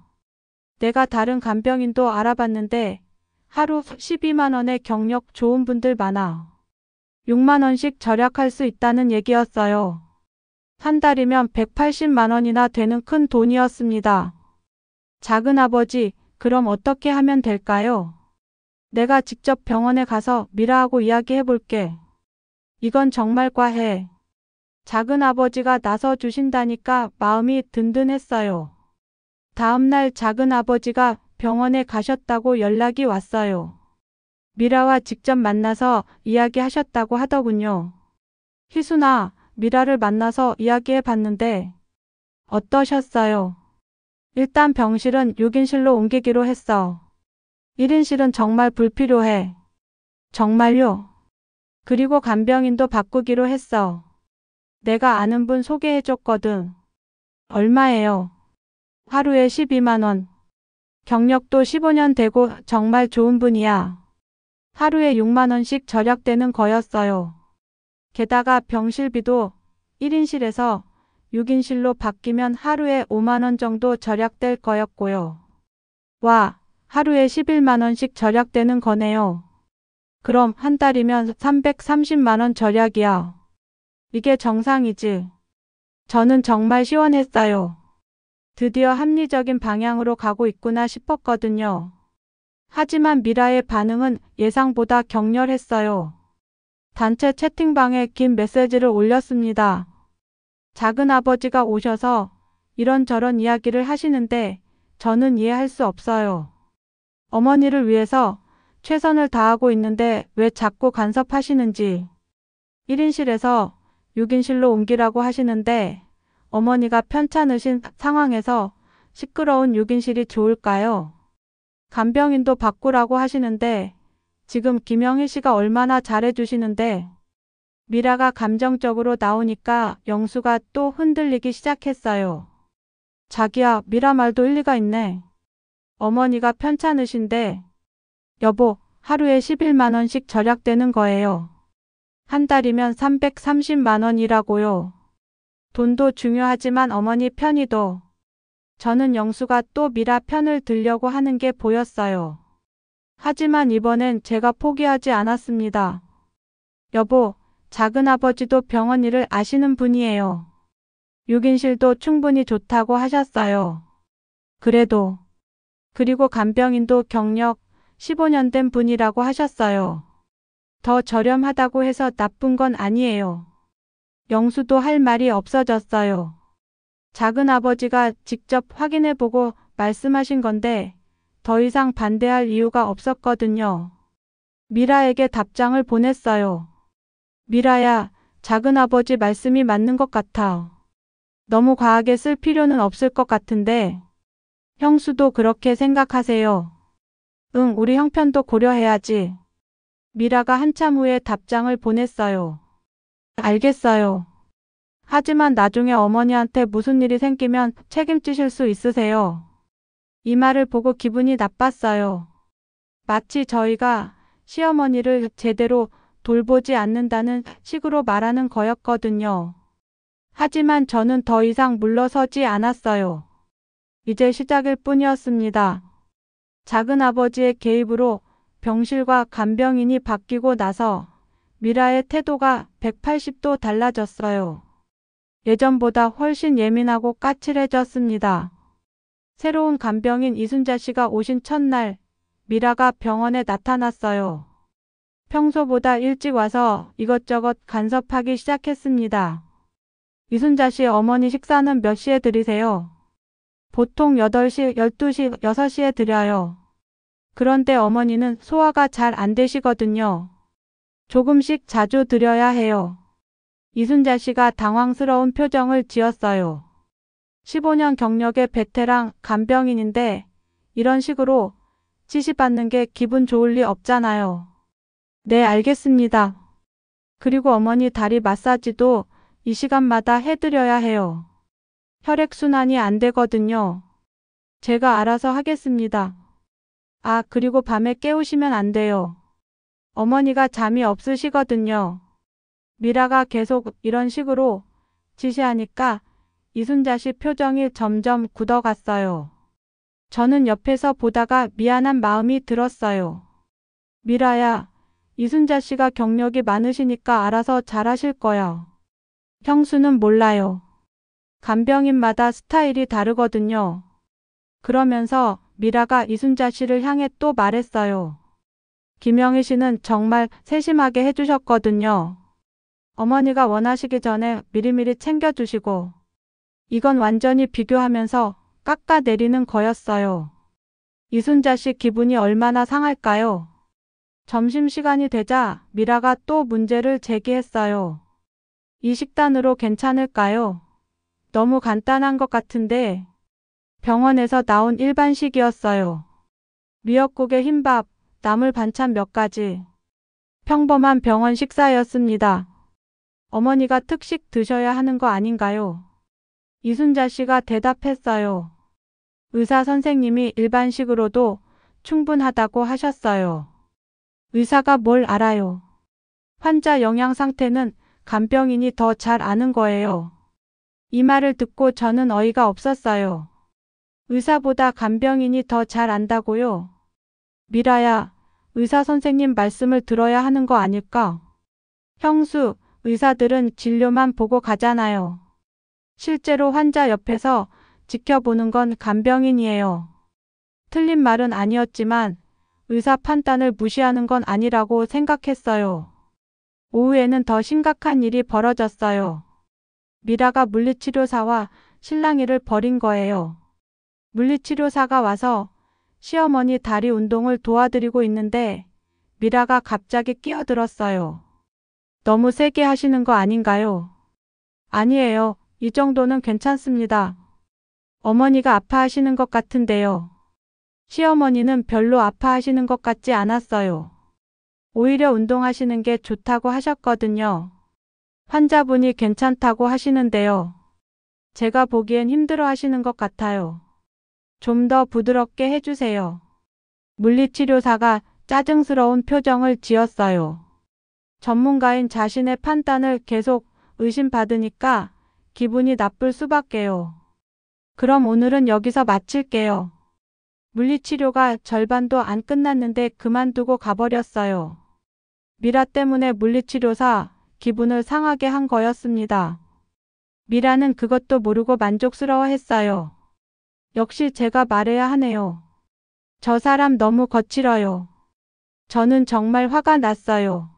내가 다른 간병인도 알아봤는데 하루 12만 원의 경력 좋은 분들 많아. 6만 원씩 절약할 수 있다는 얘기였어요. 한 달이면 180만 원이나 되는 큰 돈이었습니다. 작은아버지, 그럼 어떻게 하면 될까요? 내가 직접 병원에 가서 미라하고 이야기해 볼게. 이건 정말 과해. 작은아버지가 나서 주신다니까 마음이 든든했어요. 다음날 작은아버지가 병원에 가셨다고 연락이 왔어요. 미라와 직접 만나서 이야기하셨다고 하더군요. 희순아, 미라를 만나서 이야기해 봤는데 어떠셨어요? 일단 병실은 6인실로 옮기기로 했어. 1인실은 정말 불필요해. 정말요? 그리고 간병인도 바꾸기로 했어. 내가 아는 분 소개해줬거든. 얼마예요? 하루에 12만 원. 경력도 15년 되고 정말 좋은 분이야. 하루에 6만 원씩 절약되는 거였어요. 게다가 병실비도 1인실에서 6인실로 바뀌면 하루에 5만 원 정도 절약될 거였고요. 와, 하루에 11만 원씩 절약되는 거네요. 그럼 한 달이면 330만 원 절약이야. 이게 정상이지. 저는 정말 시원했어요. 드디어 합리적인 방향으로 가고 있구나 싶었거든요. 하지만 미라의 반응은 예상보다 격렬했어요. 단체 채팅방에 긴 메시지를 올렸습니다. 작은아버지가 오셔서 이런저런 이야기를 하시는데 저는 이해할 수 없어요. 어머니를 위해서 최선을 다하고 있는데 왜 자꾸 간섭하시는지. 1인실에서 6인실로 옮기라고 하시는데 어머니가 편찮으신 상황에서 시끄러운 6인실이 좋을까요? 간병인도 바꾸라고 하시는데 지금 김영희 씨가 얼마나 잘해주시는데. 미라가 감정적으로 나오니까 영수가 또 흔들리기 시작했어요. 자기야, 미라 말도 일리가 있네. 어머니가 편찮으신데. 여보, 하루에 11만 원씩 절약되는 거예요. 한 달이면 330만 원이라고요. 돈도 중요하지만 어머니 편의도. 저는 영수가 또 미라 편을 들려고 하는 게 보였어요. 하지만 이번엔 제가 포기하지 않았습니다. 여보, 작은아버지도 병원 일을 아시는 분이에요. 6인실도 충분히 좋다고 하셨어요. 그리고 간병인도 경력 15년 된 분이라고 하셨어요. 더 저렴하다고 해서 나쁜 건 아니에요. 영수도 할 말이 없어졌어요. 작은아버지가 직접 확인해보고 말씀하신 건데 더 이상 반대할 이유가 없었거든요. 미라에게 답장을 보냈어요. 미라야, 작은아버지 말씀이 맞는 것 같아. 너무 과하게 쓸 필요는 없을 것 같은데. 형수도 그렇게 생각하세요. 응, 우리 형편도 고려해야지. 미라가 한참 후에 답장을 보냈어요. 알겠어요. 하지만 나중에 어머니한테 무슨 일이 생기면 책임지실 수 있으세요. 이 말을 보고 기분이 나빴어요. 마치 저희가 시어머니를 제대로 돌보지 않는다는 식으로 말하는 거였거든요. 하지만 저는 더 이상 물러서지 않았어요. 이제 시작일 뿐이었습니다. 작은아버지의 개입으로 병실과 간병인이 바뀌고 나서 미라의 태도가 180도 달라졌어요. 예전보다 훨씬 예민하고 까칠해졌습니다. 새로운 간병인 이순자 씨가 오신 첫날, 미라가 병원에 나타났어요. 평소보다 일찍 와서 이것저것 간섭하기 시작했습니다. 이순자 씨, 어머니 식사는 몇 시에 드리세요? 보통 8시, 12시, 6시에 드려요. 그런데 어머니는 소화가 잘 안 되시거든요. 조금씩 자주 드려야 해요. 이순자 씨가 당황스러운 표정을 지었어요. 15년 경력의 베테랑 간병인인데 이런 식으로 지시받는 게 기분 좋을 리 없잖아요. 네, 알겠습니다. 그리고 어머니 다리 마사지도 이 시간마다 해드려야 해요. 혈액순환이 안 되거든요. 제가 알아서 하겠습니다. 아, 그리고 밤에 깨우시면 안 돼요. 어머니가 잠이 없으시거든요. 미라가 계속 이런 식으로 지시하니까 이순자 씨 표정이 점점 굳어갔어요. 저는 옆에서 보다가 미안한 마음이 들었어요. 미라야, 이순자 씨가 경력이 많으시니까 알아서 잘하실 거야. 형수는 몰라요. 간병인마다 스타일이 다르거든요. 그러면서 미라가 이순자 씨를 향해 또 말했어요. 김영희 씨는 정말 세심하게 해주셨거든요. 어머니가 원하시기 전에 미리미리 챙겨주시고. 이건 완전히 비교하면서 깎아내리는 거였어요. 이순자 씨 기분이 얼마나 상할까요? 점심시간이 되자 미라가 또 문제를 제기했어요. 이 식단으로 괜찮을까요? 너무 간단한 것 같은데. 병원에서 나온 일반식이었어요. 미역국에 흰밥, 나물 반찬 몇 가지. 평범한 병원 식사였습니다. 어머니가 특식 드셔야 하는 거 아닌가요? 이순자 씨가 대답했어요. 의사 선생님이 일반식으로도 충분하다고 하셨어요. 의사가 뭘 알아요? 환자 영양 상태는 간병인이 더 잘 아는 거예요. 이 말을 듣고 저는 어이가 없었어요. 의사보다 간병인이 더 잘 안다고요? 미라야, 의사 선생님 말씀을 들어야 하는 거 아닐까? 형수, 의사들은 진료만 보고 가잖아요. 실제로 환자 옆에서 지켜보는 건 간병인이에요. 틀린 말은 아니었지만 의사 판단을 무시하는 건 아니라고 생각했어요. 오후에는 더 심각한 일이 벌어졌어요. 미라가 물리치료사와 실랑이를 벌인 거예요. 물리치료사가 와서 시어머니 다리 운동을 도와드리고 있는데 미라가 갑자기 끼어들었어요. 너무 세게 하시는 거 아닌가요? 아니에요. 이 정도는 괜찮습니다. 어머니가 아파하시는 것 같은데요. 시어머니는 별로 아파하시는 것 같지 않았어요. 오히려 운동하시는 게 좋다고 하셨거든요. 환자분이 괜찮다고 하시는데요. 제가 보기엔 힘들어 하시는 것 같아요. 좀 더 부드럽게 해주세요. 물리치료사가 짜증스러운 표정을 지었어요. 전문가인 자신의 판단을 계속 의심받으니까 기분이 나쁠 수밖에요. 그럼 오늘은 여기서 마칠게요. 물리치료가 절반도 안 끝났는데 그만두고 가버렸어요. 미라 때문에 물리치료사 기분을 상하게 한 거였습니다. 미라는 그것도 모르고 만족스러워했어요. 역시 제가 말해야 하네요. 저 사람 너무 거칠어요. 저는 정말 화가 났어요.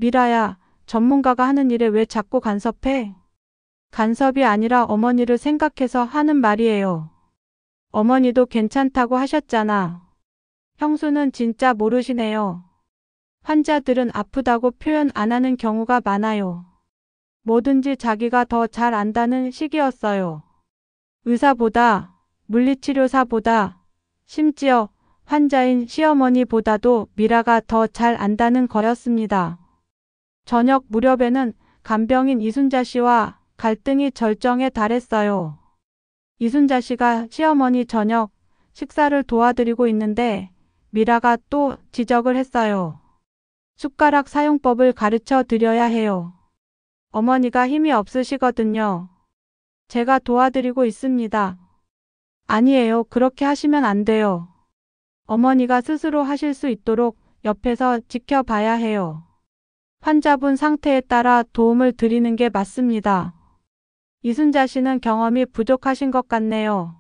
미라야, 전문가가 하는 일에 왜 자꾸 간섭해? 간섭이 아니라 어머니를 생각해서 하는 말이에요. 어머니도 괜찮다고 하셨잖아. 형수는 진짜 모르시네요. 환자들은 아프다고 표현 안 하는 경우가 많아요. 뭐든지 자기가 더 잘 안다는 식이었어요. 의사보다, 물리치료사보다, 심지어 환자인 시어머니보다도 미라가 더 잘 안다는 거였습니다. 저녁 무렵에는 간병인 이순자 씨와 갈등이 절정에 달했어요. 이순자 씨가 시어머니 저녁 식사를 도와드리고 있는데 미라가 또 지적을 했어요. 숟가락 사용법을 가르쳐 드려야 해요. 어머니가 힘이 없으시거든요. 제가 도와드리고 있습니다. 아니에요. 그렇게 하시면 안 돼요. 어머니가 스스로 하실 수 있도록 옆에서 지켜봐야 해요. 환자분 상태에 따라 도움을 드리는 게 맞습니다. 이순자 씨는 경험이 부족하신 것 같네요.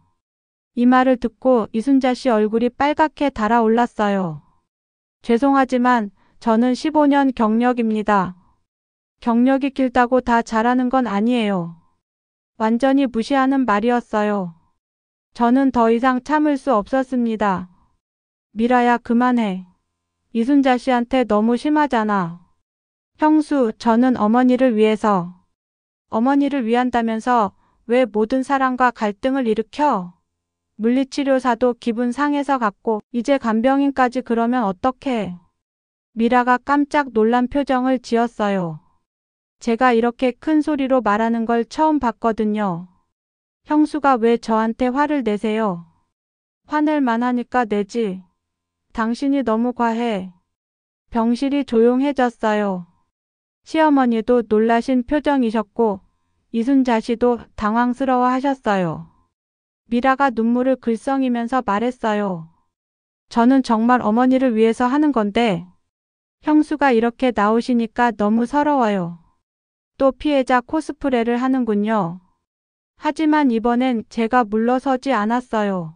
이 말을 듣고 이순자 씨 얼굴이 빨갛게 달아올랐어요. 죄송하지만 저는 15년 경력입니다. 경력이 길다고 다 잘하는 건 아니에요. 완전히 무시하는 말이었어요. 저는 더 이상 참을 수 없었습니다. 미라야, 그만해. 이순자 씨한테 너무 심하잖아. 형수, 저는 어머니를 위해서. 어머니를 위한다면서 왜 모든 사람과 갈등을 일으켜? 물리치료사도 기분 상해서 갔고 이제 간병인까지 그러면 어떡해? 미라가 깜짝 놀란 표정을 지었어요. 제가 이렇게 큰 소리로 말하는 걸 처음 봤거든요. 형수가 왜 저한테 화를 내세요? 화낼 만하니까 내지. 당신이 너무 과해. 병실이 조용해졌어요. 시어머니도 놀라신 표정이셨고 이순자 씨도 당황스러워 하셨어요. 미라가 눈물을 글썽이면서 말했어요. 저는 정말 어머니를 위해서 하는 건데 형수가 이렇게 나오시니까 너무 서러워요. 또 피해자 코스프레를 하는군요. 하지만 이번엔 제가 물러서지 않았어요.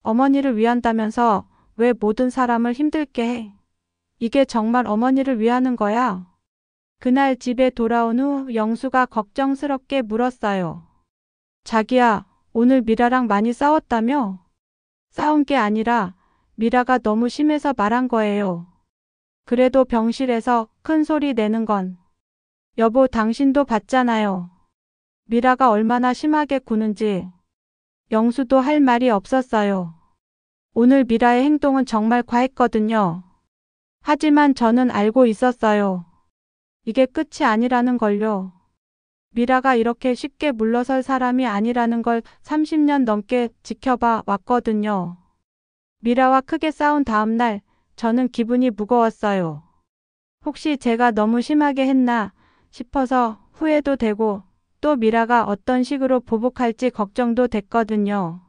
어머니를 위한다면서 왜 모든 사람을 힘들게 해? 이게 정말 어머니를 위하는 거야? 그날 집에 돌아온 후 영수가 걱정스럽게 물었어요. 자기야, 오늘 미라랑 많이 싸웠다며? 싸운 게 아니라 미라가 너무 심해서 말한 거예요. 그래도 병실에서 큰 소리 내는 건. 여보, 당신도 봤잖아요. 미라가 얼마나 심하게 구는지. 영수도 할 말이 없었어요. 오늘 미라의 행동은 정말 과했거든요. 하지만 저는 알고 있었어요. 이게 끝이 아니라는 걸요. 미라가 이렇게 쉽게 물러설 사람이 아니라는 걸 30년 넘게 지켜봐 왔거든요. 미라와 크게 싸운 다음 날 저는 기분이 무거웠어요. 혹시 제가 너무 심하게 했나 싶어서 후회도 되고 또 미라가 어떤 식으로 보복할지 걱정도 됐거든요.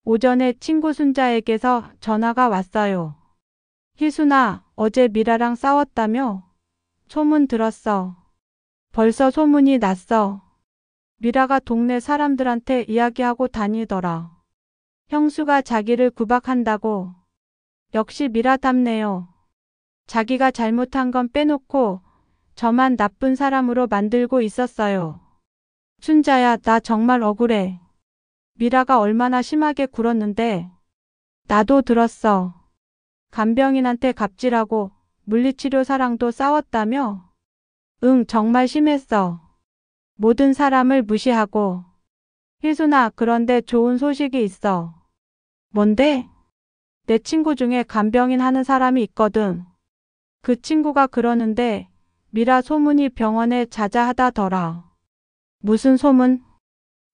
오전에 친구 순자에게서 전화가 왔어요. 희순아, 어제 미라랑 싸웠다며? 소문 들었어. 벌써 소문이 났어. 미라가 동네 사람들한테 이야기하고 다니더라. 형수가 자기를 구박한다고. 역시 미라답네요. 자기가 잘못한 건 빼놓고 저만 나쁜 사람으로 만들고 있었어요. 순자야, 나 정말 억울해. 미라가 얼마나 심하게 굴었는데. 나도 들었어. 간병인한테 갑질하고 물리치료사랑도 싸웠다며? 응, 정말 심했어. 모든 사람을 무시하고. 희순아, 그런데 좋은 소식이 있어. 뭔데? 내 친구 중에 간병인 하는 사람이 있거든. 그 친구가 그러는데 미라 소문이 병원에 자자하다더라. 무슨 소문?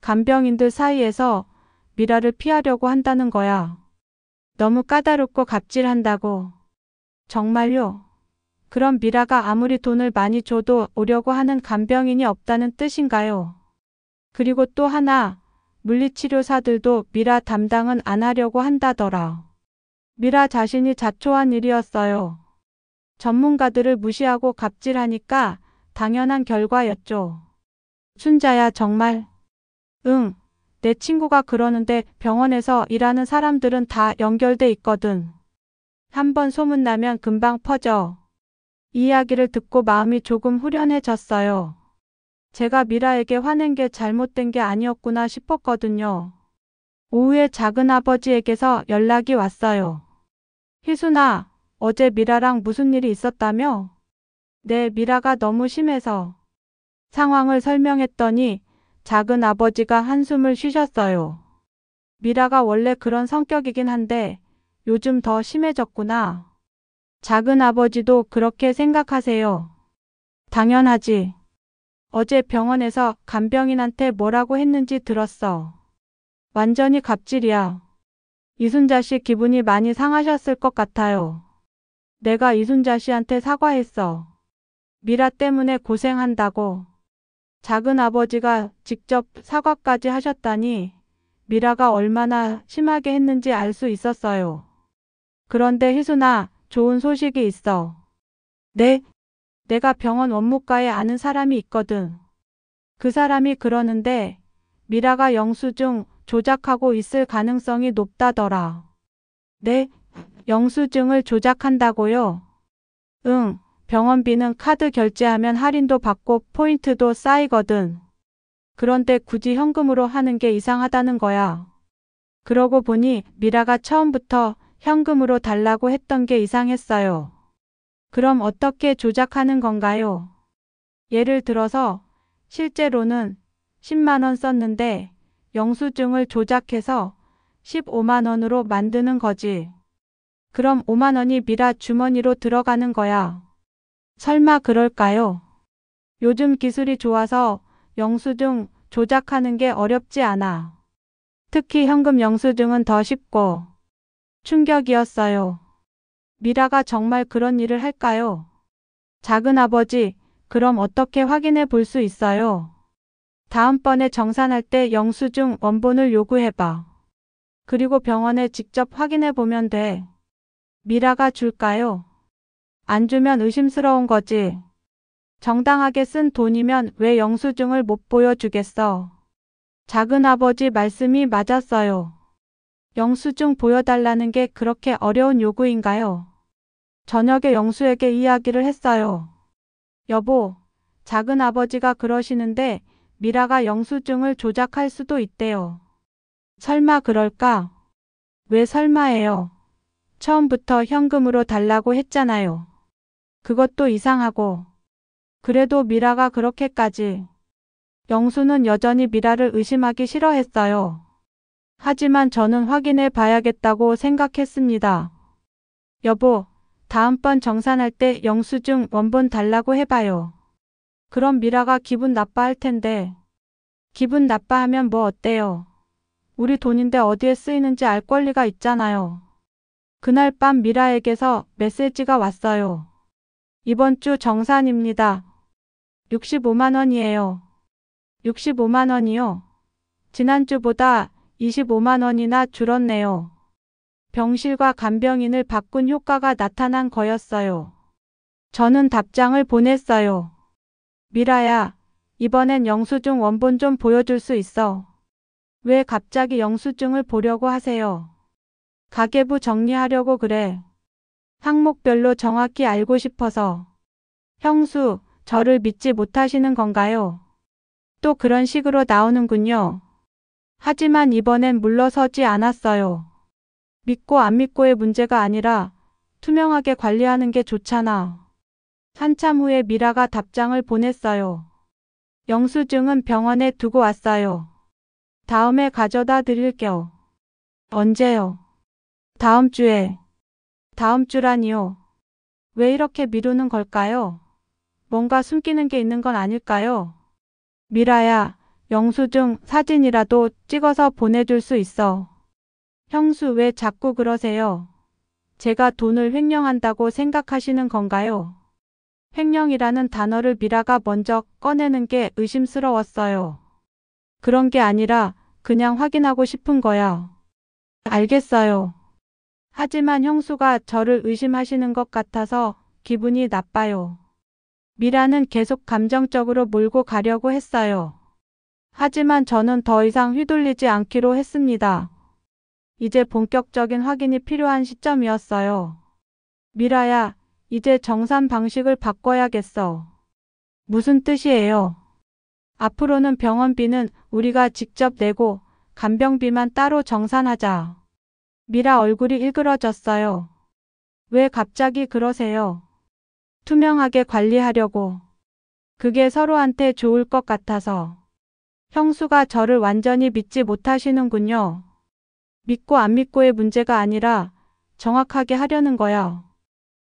간병인들 사이에서 미라를 피하려고 한다는 거야. 너무 까다롭고 갑질한다고. 정말요? 그럼 미라가 아무리 돈을 많이 줘도 오려고 하는 간병인이 없다는 뜻인가요? 그리고 또 하나, 물리치료사들도 미라 담당은 안 하려고 한다더라. 미라 자신이 자초한 일이었어요. 전문가들을 무시하고 갑질하니까 당연한 결과였죠. 순자야, 정말? 응, 내 친구가 그러는데 병원에서 일하는 사람들은 다 연결돼 있거든. 한번 소문나면 금방 퍼져. 이 이야기를 듣고 마음이 조금 후련해졌어요. 제가 미라에게 화낸 게 잘못된 게 아니었구나 싶었거든요. 오후에 작은아버지에게서 연락이 왔어요. 희순아, 어제 미라랑 무슨 일이 있었다며? 네, 미라가 너무 심해서. 상황을 설명했더니 작은아버지가 한숨을 쉬셨어요. 미라가 원래 그런 성격이긴 한데 요즘 더 심해졌구나. 작은아버지도 그렇게 생각하세요. 당연하지. 어제 병원에서 간병인한테 뭐라고 했는지 들었어. 완전히 갑질이야. 이순자 씨 기분이 많이 상하셨을 것 같아요. 내가 이순자 씨한테 사과했어. 미라 때문에 고생한다고. 작은아버지가 직접 사과까지 하셨다니 미라가 얼마나 심하게 했는지 알 수 있었어요. 그런데 희순아, 좋은 소식이 있어. 네? 내가 병원 원무과에 아는 사람이 있거든. 그 사람이 그러는데 미라가 영수증 조작하고 있을 가능성이 높다더라. 네? 영수증을 조작한다고요? 응, 병원비는 카드 결제하면 할인도 받고 포인트도 쌓이거든. 그런데 굳이 현금으로 하는 게 이상하다는 거야. 그러고 보니 미라가 처음부터 현금으로 달라고 했던 게 이상했어요. 그럼 어떻게 조작하는 건가요? 예를 들어서 실제로는 10만 원 썼는데 영수증을 조작해서 15만 원으로 만드는 거지. 그럼 5만 원이 미라 주머니로 들어가는 거야. 설마 그럴까요? 요즘 기술이 좋아서 영수증 조작하는 게 어렵지 않아. 특히 현금 영수증은 더 쉽고. 충격이었어요. 미라가 정말 그런 일을 할까요? 작은아버지, 그럼 어떻게 확인해 볼 수 있어요? 다음번에 정산할 때 영수증 원본을 요구해봐. 그리고 병원에 직접 확인해 보면 돼. 미라가 줄까요? 안 주면 의심스러운 거지. 정당하게 쓴 돈이면 왜 영수증을 못 보여주겠어? 작은아버지 말씀이 맞았어요. 영수증 보여달라는 게 그렇게 어려운 요구인가요? 저녁에 영수에게 이야기를 했어요. 여보, 작은아버지가 그러시는데 미라가 영수증을 조작할 수도 있대요. 설마 그럴까? 왜 설마예요? 처음부터 현금으로 달라고 했잖아요. 그것도 이상하고. 그래도 미라가 그렇게까지. 영수는 여전히 미라를 의심하기 싫어했어요. 하지만 저는 확인해 봐야겠다고 생각했습니다. 여보, 다음번 정산할 때 영수증 원본 달라고 해봐요. 그럼 미라가 기분 나빠할 텐데. 기분 나빠하면 뭐 어때요? 우리 돈인데 어디에 쓰이는지 알 권리가 있잖아요. 그날 밤 미라에게서 메시지가 왔어요. 이번 주 정산입니다. 65만 원이에요. 65만 원이요? 지난주보다 25만 원이나 줄었네요. 병실과 간병인을 바꾼 효과가 나타난 거였어요. 저는 답장을 보냈어요. 미라야, 이번엔 영수증 원본 좀 보여줄 수 있어. 왜 갑자기 영수증을 보려고 하세요? 가계부 정리하려고 그래. 항목별로 정확히 알고 싶어서. 형수, 저를 믿지 못하시는 건가요? 또 그런 식으로 나오는군요. 하지만 이번엔 물러서지 않았어요. 믿고 안 믿고의 문제가 아니라 투명하게 관리하는 게 좋잖아. 한참 후에 미라가 답장을 보냈어요. 영수증은 병원에 두고 왔어요. 다음에 가져다 드릴게요. 언제요? 다음 주에. 다음 주라니요. 왜 이렇게 미루는 걸까요? 뭔가 숨기는 게 있는 건 아닐까요? 미라야, 영수증 사진이라도 찍어서 보내줄 수 있어. 형수 왜 자꾸 그러세요? 제가 돈을 횡령한다고 생각하시는 건가요? 횡령이라는 단어를 미라가 먼저 꺼내는 게 의심스러웠어요. 그런 게 아니라 그냥 확인하고 싶은 거야. 알겠어요. 하지만 형수가 저를 의심하시는 것 같아서 기분이 나빠요. 미라는 계속 감정적으로 몰고 가려고 했어요. 하지만 저는 더 이상 휘둘리지 않기로 했습니다. 이제 본격적인 확인이 필요한 시점이었어요. 미라야, 이제 정산 방식을 바꿔야겠어. 무슨 뜻이에요? 앞으로는 병원비는 우리가 직접 내고 간병비만 따로 정산하자. 미라 얼굴이 일그러졌어요. 왜 갑자기 그러세요? 투명하게 관리하려고. 그게 서로한테 좋을 것 같아서. 형수가 저를 완전히 믿지 못하시는군요. 믿고 안 믿고의 문제가 아니라 정확하게 하려는 거야.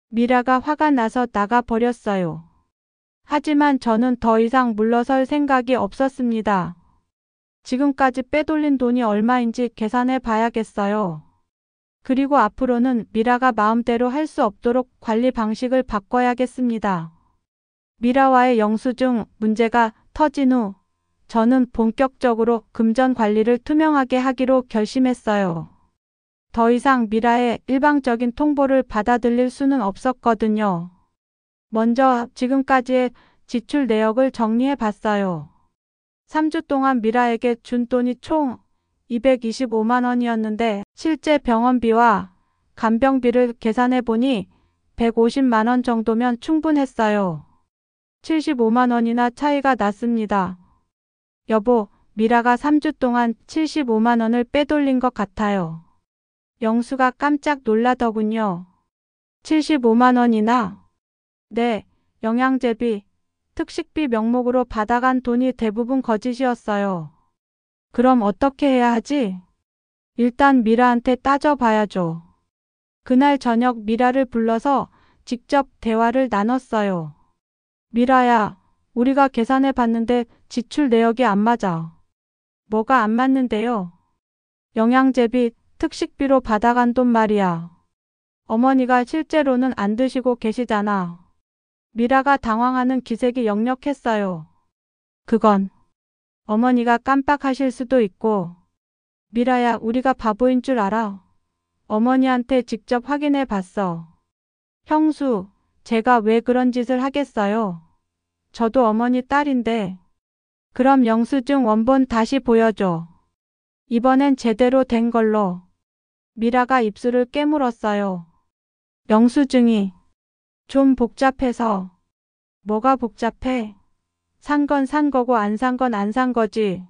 미라가 화가 나서 나가버렸어요. 하지만 저는 더 이상 물러설 생각이 없었습니다. 지금까지 빼돌린 돈이 얼마인지 계산해 봐야겠어요. 그리고 앞으로는 미라가 마음대로 할 수 없도록 관리 방식을 바꿔야겠습니다. 미라와의 영수증 문제가 터진 후 저는 본격적으로 금전 관리를 투명하게 하기로 결심했어요. 더 이상 미라의 일방적인 통보를 받아들일 수는 없었거든요. 먼저 지금까지의 지출 내역을 정리해 봤어요. 3주 동안 미라에게 준 돈이 총 225만 원이었는데 실제 병원비와 간병비를 계산해 보니 150만 원 정도면 충분했어요. 75만 원이나 차이가 났습니다. 여보, 미라가 3주 동안 75만 원을 빼돌린 것 같아요. 영수가 깜짝 놀라더군요. 75만 원이나? 네, 영양제비, 특식비 명목으로 받아간 돈이 대부분 거짓이었어요. 그럼 어떻게 해야 하지? 일단 미라한테 따져봐야죠. 그날 저녁 미라를 불러서 직접 대화를 나눴어요. 미라야, 우리가 계산해 봤는데 지출 내역이 안 맞아. 뭐가 안 맞는데요? 영양제비, 특식비로 받아간 돈 말이야. 어머니가 실제로는 안 드시고 계시잖아. 미라가 당황하는 기색이 역력했어요. 그건 어머니가 깜빡하실 수도 있고. 미라야, 우리가 바보인 줄 알아. 어머니한테 직접 확인해 봤어. 형수, 제가 왜 그런 짓을 하겠어요? 저도 어머니 딸인데. 그럼 영수증 원본 다시 보여줘. 이번엔 제대로 된 걸로. 미라가 입술을 깨물었어요. 영수증이 좀 복잡해서. 뭐가 복잡해? 산 건 산 거고 안 산 건 안 산 거지.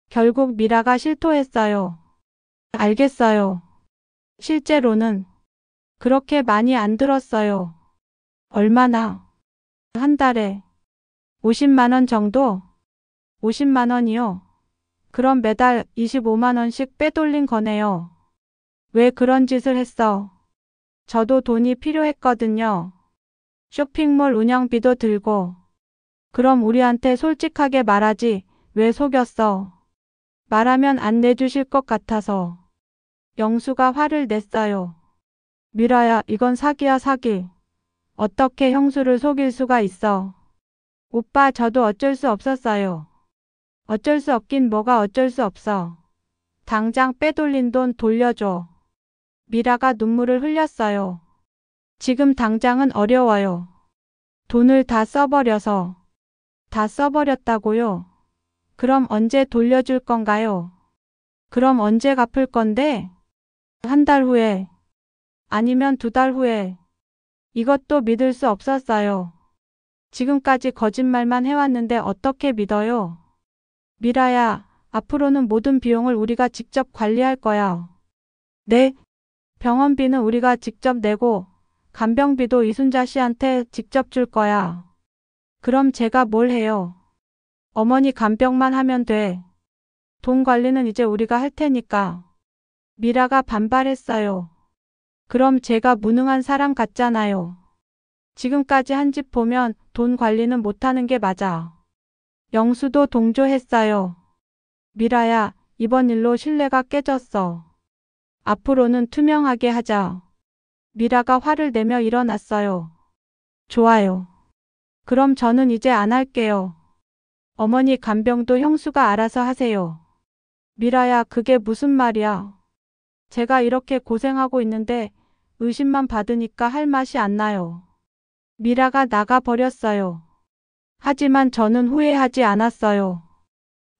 결국 미라가 실토했어요. 알겠어요. 실제로는 그렇게 많이 안 들었어요. 얼마나? 한 달에 50만 원 정도? 50만 원이요? 그럼 매달 25만 원씩 빼돌린 거네요. 왜 그런 짓을 했어? 저도 돈이 필요했거든요. 쇼핑몰 운영비도 들고. 그럼 우리한테 솔직하게 말하지 왜 속였어? 말하면 안 내주실 것 같아서. 영수가 화를 냈어요. 미라야, 이건 사기야, 사기. 어떻게 형수를 속일 수가 있어? 오빠, 저도 어쩔 수 없었어요. 어쩔 수 없긴 뭐가 어쩔 수 없어. 당장 빼돌린 돈 돌려줘. 미라가 눈물을 흘렸어요. 지금 당장은 어려워요. 돈을 다 써버려서. 다 써버렸다고요? 그럼 언제 돌려줄 건가요? 그럼 언제 갚을 건데? 한 달 후에. 아니면 2달 후에. 이것도 믿을 수 없었어요. 지금까지 거짓말만 해왔는데 어떻게 믿어요? 미라야, 앞으로는 모든 비용을 우리가 직접 관리할 거야. 네? 병원비는 우리가 직접 내고 간병비도 이순자 씨한테 직접 줄 거야. 그럼 제가 뭘 해요? 어머니 간병만 하면 돼. 돈 관리는 이제 우리가 할 테니까. 미라가 반발했어요. 그럼 제가 무능한 사람 같잖아요. 지금까지 한 집 보면 돈 관리는 못하는 게 맞아. 영수도 동조했어요. 미라야, 이번 일로 신뢰가 깨졌어. 앞으로는 투명하게 하자. 미라가 화를 내며 일어났어요. 좋아요. 그럼 저는 이제 안 할게요. 어머니 간병도 형수가 알아서 하세요. 미라야, 그게 무슨 말이야? 제가 이렇게 고생하고 있는데 의심만 받으니까 할 맛이 안 나요. 미라가 나가 버렸어요. 하지만 저는 후회하지 않았어요.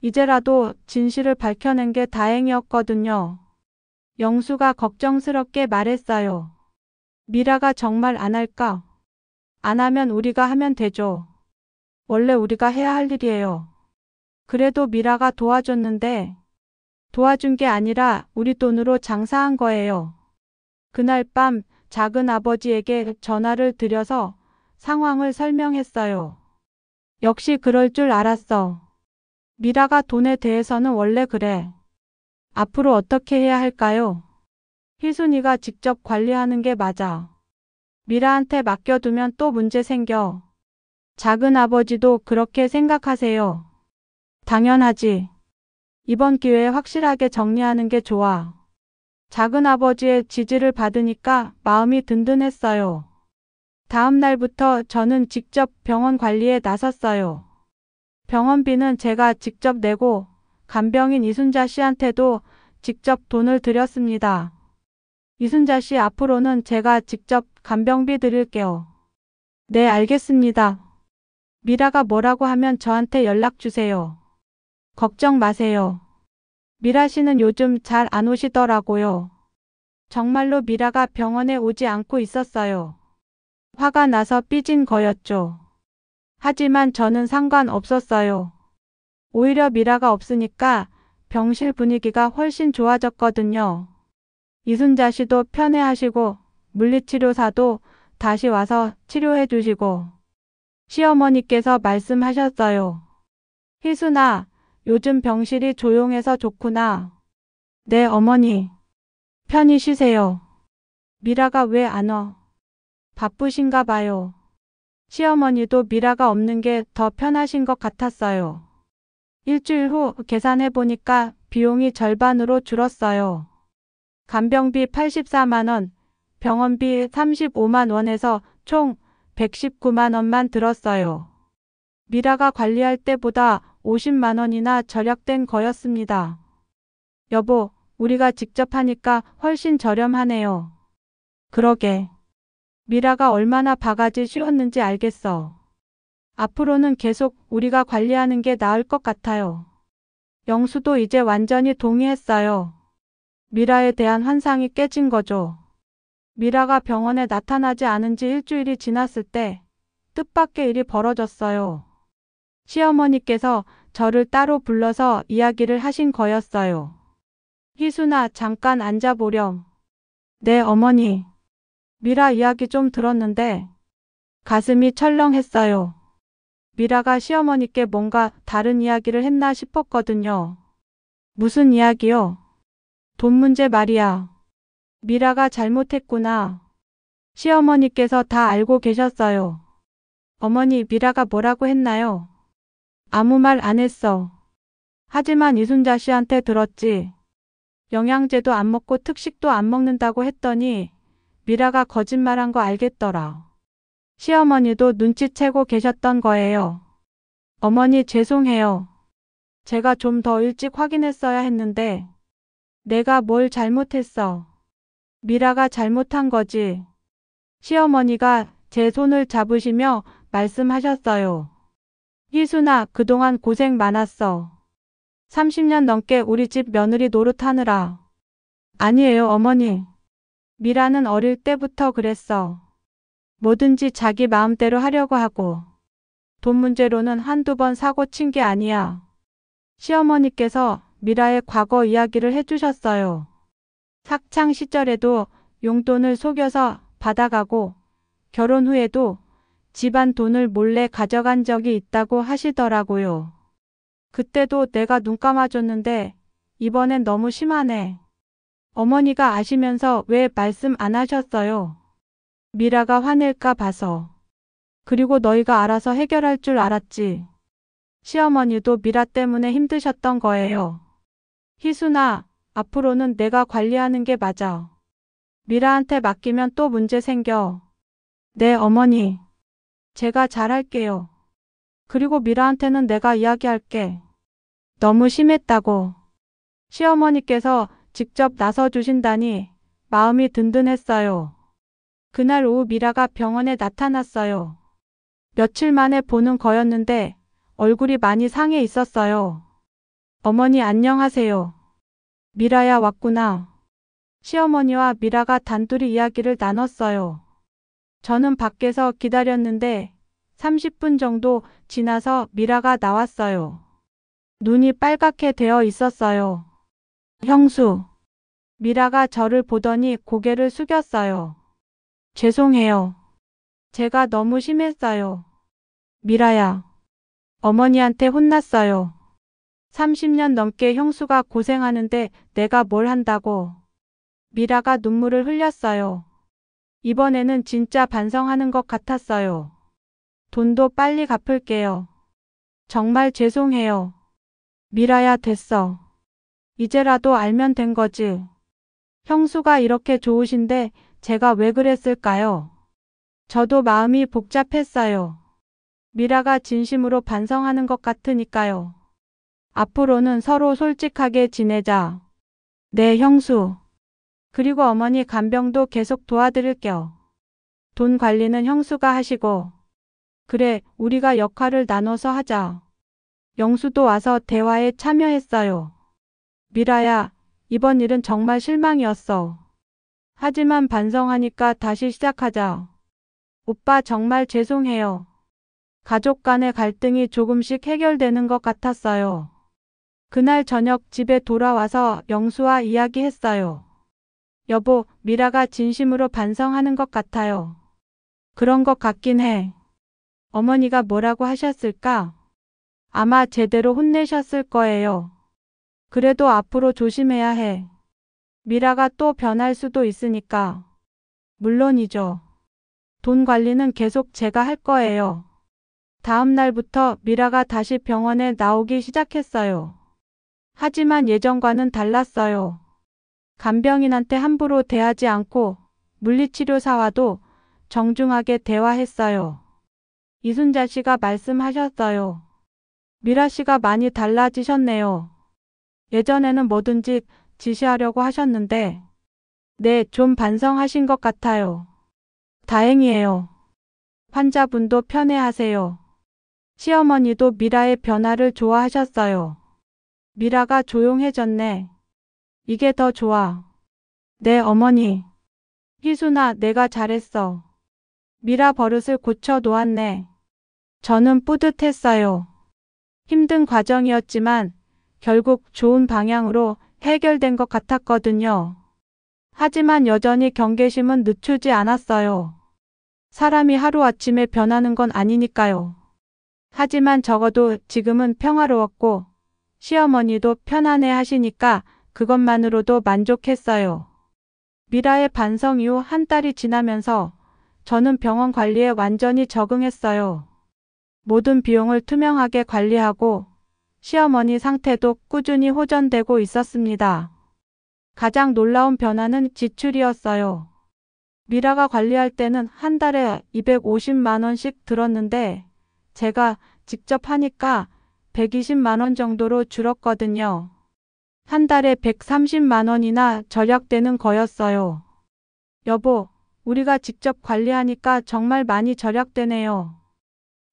이제라도 진실을 밝혀낸 게 다행이었거든요. 영수가 걱정스럽게 말했어요. 미라가 정말 안 할까? 안 하면 우리가 하면 되죠. 원래 우리가 해야 할 일이에요. 그래도 미라가 도와줬는데 도와준 게 아니라 우리 돈으로 장사한 거예요. 그날 밤 작은 아버지에게 전화를 드려서 상황을 설명했어요. 역시 그럴 줄 알았어. 미라가 돈에 대해서는 원래 그래. 앞으로 어떻게 해야 할까요? 희순이가 직접 관리하는 게 맞아. 미라한테 맡겨두면 또 문제 생겨. 작은 아버지도 그렇게 생각하세요. 당연하지. 이번 기회에 확실하게 정리하는 게 좋아. 작은 아버지의 지지를 받으니까 마음이 든든했어요. 다음 날부터 저는 직접 병원 관리에 나섰어요. 병원비는 제가 직접 내고 간병인 이순자 씨한테도 직접 돈을 드렸습니다. 이순자 씨, 앞으로는 제가 직접 간병비 드릴게요. 네, 알겠습니다. 미라가 뭐라고 하면 저한테 연락 주세요. 걱정 마세요. 미라 씨는 요즘 잘 안 오시더라고요. 정말로 미라가 병원에 오지 않고 있었어요. 화가 나서 삐진 거였죠. 하지만 저는 상관없었어요. 오히려 미라가 없으니까 병실 분위기가 훨씬 좋아졌거든요. 이순자 씨도 편애하시고 물리치료사도 다시 와서 치료해 주시고 시어머니께서 말씀하셨어요. 희순아, 요즘 병실이 조용해서 좋구나. 네, 어머니. 편히 쉬세요. 미라가 왜 안 와? 바쁘신가 봐요. 시어머니도 미라가 없는 게 더 편하신 것 같았어요. 일주일 후 계산해 보니까 비용이 절반으로 줄었어요. 간병비 84만 원, 병원비 35만 원에서 총 119만 원만 들었어요. 미라가 관리할 때보다 50만 원이나 절약된 거였습니다. 여보, 우리가 직접 하니까 훨씬 저렴하네요. 그러게. 미라가 얼마나 바가지 씌웠는지 알겠어. 앞으로는 계속 우리가 관리하는 게 나을 것 같아요. 영수도 이제 완전히 동의했어요. 미라에 대한 환상이 깨진 거죠. 미라가 병원에 나타나지 않은 지 일주일이 지났을 때 뜻밖의 일이 벌어졌어요. 시어머니께서 저를 따로 불러서 이야기를 하신 거였어요. 희순아, 잠깐 앉아보렴. 네, 어머니. 미라 이야기 좀 들었는데 가슴이 철렁했어요. 미라가 시어머니께 뭔가 다른 이야기를 했나 싶었거든요. 무슨 이야기요? 돈 문제 말이야. 미라가 잘못했구나. 시어머니께서 다 알고 계셨어요. 어머니, 미라가 뭐라고 했나요? 아무 말 안 했어. 하지만 이순자 씨한테 들었지. 영양제도 안 먹고 특식도 안 먹는다고 했더니 미라가 거짓말한 거 알겠더라. 시어머니도 눈치채고 계셨던 거예요. 어머니, 죄송해요. 제가 좀 더 일찍 확인했어야 했는데 내가 뭘 잘못했어. 미라가 잘못한 거지. 시어머니가 제 손을 잡으시며 말씀하셨어요. 희순아, 그동안 고생 많았어. 30년 넘게 우리 집 며느리 노릇하느라. 아니에요, 어머니. 미라는 어릴 때부터 그랬어. 뭐든지 자기 마음대로 하려고 하고. 돈 문제로는 한두 번 사고 친 게 아니야. 시어머니께서 미라의 과거 이야기를 해주셨어요. 학창 시절에도 용돈을 속여서 받아가고 결혼 후에도 집안 돈을 몰래 가져간 적이 있다고 하시더라고요. 그때도 내가 눈 감아줬는데 이번엔 너무 심하네. 어머니가 아시면서 왜 말씀 안 하셨어요? 미라가 화낼까 봐서. 그리고 너희가 알아서 해결할 줄 알았지. 시어머니도 미라 때문에 힘드셨던 거예요. 희순아, 앞으로는 내가 관리하는 게 맞아. 미라한테 맡기면 또 문제 생겨. 네, 어머니. 제가 잘할게요. 그리고 미라한테는 내가 이야기할게. 너무 심했다고. 시어머니께서 직접 나서주신다니 마음이 든든했어요. 그날 오후 미라가 병원에 나타났어요. 며칠 만에 보는 거였는데 얼굴이 많이 상해 있었어요. 어머니 안녕하세요. 미라야 왔구나. 시어머니와 미라가 단둘이 이야기를 나눴어요. 저는 밖에서 기다렸는데 30분 정도 지나서 미라가 나왔어요. 눈이 빨갛게 되어 있었어요. 형수. 미라가 저를 보더니 고개를 숙였어요. 죄송해요. 제가 너무 심했어요. 미라야. 어머니한테 혼났어요. 30년 넘게 형수가 고생하는데 내가 뭘 한다고. 미라가 눈물을 흘렸어요. 이번에는 진짜 반성하는 것 같았어요. 돈도 빨리 갚을게요. 정말 죄송해요. 미라야 됐어. 이제라도 알면 된 거지. 형수가 이렇게 좋으신데 제가 왜 그랬을까요? 저도 마음이 복잡했어요. 미라가 진심으로 반성하는 것 같으니까요. 앞으로는 서로 솔직하게 지내자. 네, 형수. 그리고 어머니 간병도 계속 도와드릴게요. 돈 관리는 형수가 하시고. 그래, 우리가 역할을 나눠서 하자. 영수도 와서 대화에 참여했어요. 미라야, 이번 일은 정말 실망이었어. 하지만 반성하니까 다시 시작하자. 오빠 정말 죄송해요. 가족 간의 갈등이 조금씩 해결되는 것 같았어요. 그날 저녁 집에 돌아와서 영수와 이야기했어요. 여보, 미라가 진심으로 반성하는 것 같아요. 그런 것 같긴 해. 어머니가 뭐라고 하셨을까? 아마 제대로 혼내셨을 거예요. 그래도 앞으로 조심해야 해. 미라가 또 변할 수도 있으니까. 물론이죠. 돈 관리는 계속 제가 할 거예요. 다음 날부터 미라가 다시 병원에 나오기 시작했어요. 하지만 예전과는 달랐어요. 간병인한테 함부로 대하지 않고 물리치료사와도 정중하게 대화했어요. 이순자 씨가 말씀하셨어요. 미라 씨가 많이 달라지셨네요. 예전에는 뭐든지 지시하려고 하셨는데, 네, 좀 반성하신 것 같아요. 다행이에요. 환자분도 편해하세요. 시어머니도 미라의 변화를 좋아하셨어요. 미라가 조용해졌네. 이게 더 좋아. 네, 어머니. 희순아, 내가 잘했어. 미라 버릇을 고쳐 놓았네. 저는 뿌듯했어요. 힘든 과정이었지만 결국 좋은 방향으로 해결된 것 같았거든요. 하지만 여전히 경계심은 늦추지 않았어요. 사람이 하루아침에 변하는 건 아니니까요. 하지만 적어도 지금은 평화로웠고 시어머니도 편안해 하시니까 그것만으로도 만족했어요. 미라의 반성 이후 한 달이 지나면서 저는 병원 관리에 완전히 적응했어요. 모든 비용을 투명하게 관리하고 시어머니 상태도 꾸준히 호전되고 있었습니다. 가장 놀라운 변화는 지출이었어요. 미라가 관리할 때는 한 달에 250만 원씩 들었는데 제가 직접 하니까 120만 원 정도로 줄었거든요. 한 달에 130만 원이나 절약되는 거였어요. 여보, 우리가 직접 관리하니까 정말 많이 절약되네요.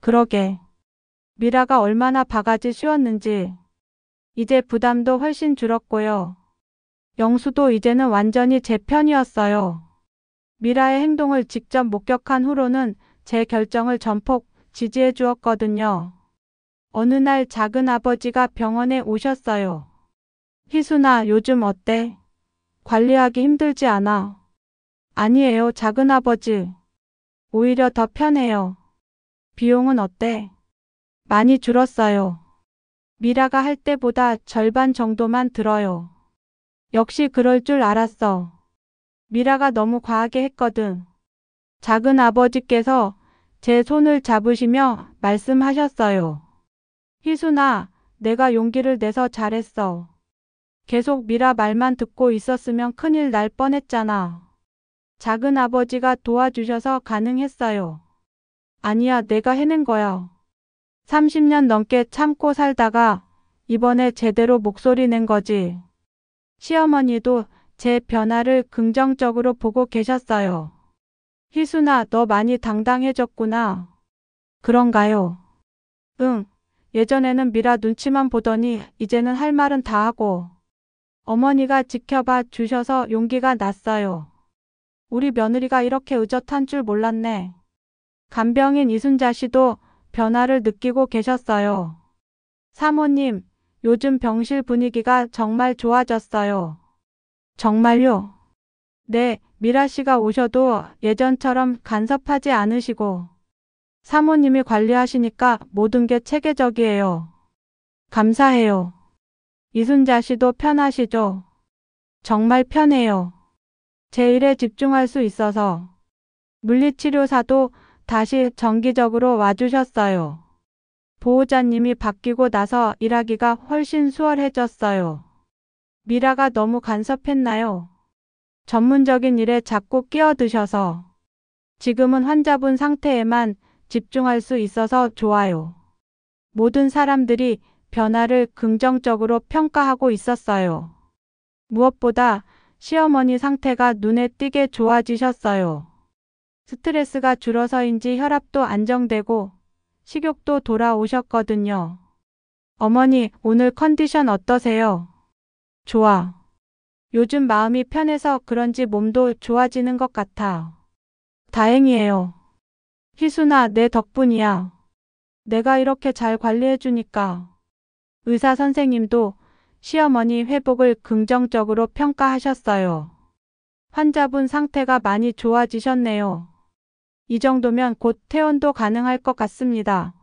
그러게. 미라가 얼마나 바가지 씌웠는지. 이제 부담도 훨씬 줄었고요. 영수도 이제는 완전히 제 편이었어요. 미라의 행동을 직접 목격한 후로는 제 결정을 전폭 지지해 주었거든요. 어느 날 작은 아버지가 병원에 오셨어요. 희순아, 요즘 어때? 관리하기 힘들지 않아? 아니에요, 작은 아버지. 오히려 더 편해요. 비용은 어때? 많이 줄었어요. 미라가 할 때보다 절반 정도만 들어요. 역시 그럴 줄 알았어. 미라가 너무 과하게 했거든. 작은 아버지께서 제 손을 잡으시며 말씀하셨어요. 희순아, 내가 용기를 내서 잘했어. 계속 미라 말만 듣고 있었으면 큰일 날 뻔했잖아. 작은 아버지가 도와주셔서 가능했어요. 아니야, 내가 해낸 거야. 30년 넘게 참고 살다가 이번에 제대로 목소리 낸 거지. 시어머니도 제 변화를 긍정적으로 보고 계셨어요. 희순아, 너 많이 당당해졌구나. 그런가요? 응. 예전에는 미라 눈치만 보더니 이제는 할 말은 다 하고. 어머니가 지켜봐 주셔서 용기가 났어요. 우리 며느리가 이렇게 의젓한 줄 몰랐네. 간병인 이순자 씨도 변화를 느끼고 계셨어요. 사모님, 요즘 병실 분위기가 정말 좋아졌어요. 정말요? 네, 미라 씨가 오셔도 예전처럼 간섭하지 않으시고 사모님이 관리하시니까 모든 게 체계적이에요. 감사해요. 이순자 씨도 편하시죠? 정말 편해요. 제 일에 집중할 수 있어서. 물리치료사도 다시 정기적으로 와주셨어요. 보호자님이 바뀌고 나서 일하기가 훨씬 수월해졌어요. 미라가 너무 간섭했나요? 전문적인 일에 자꾸 끼어드셔서. 지금은 환자분 상태에만 집중할 수 있어서 좋아요. 모든 사람들이 변화를 긍정적으로 평가하고 있었어요. 무엇보다 시어머니 상태가 눈에 띄게 좋아지셨어요. 스트레스가 줄어서인지 혈압도 안정되고 식욕도 돌아오셨거든요. 어머니, 오늘 컨디션 어떠세요? 좋아. 요즘 마음이 편해서 그런지 몸도 좋아지는 것 같아. 다행이에요. 희순아, 내 덕분이야. 내가 이렇게 잘 관리해주니까. 의사 선생님도 시어머니 회복을 긍정적으로 평가하셨어요. 환자분 상태가 많이 좋아지셨네요. 이 정도면 곧 퇴원도 가능할 것 같습니다.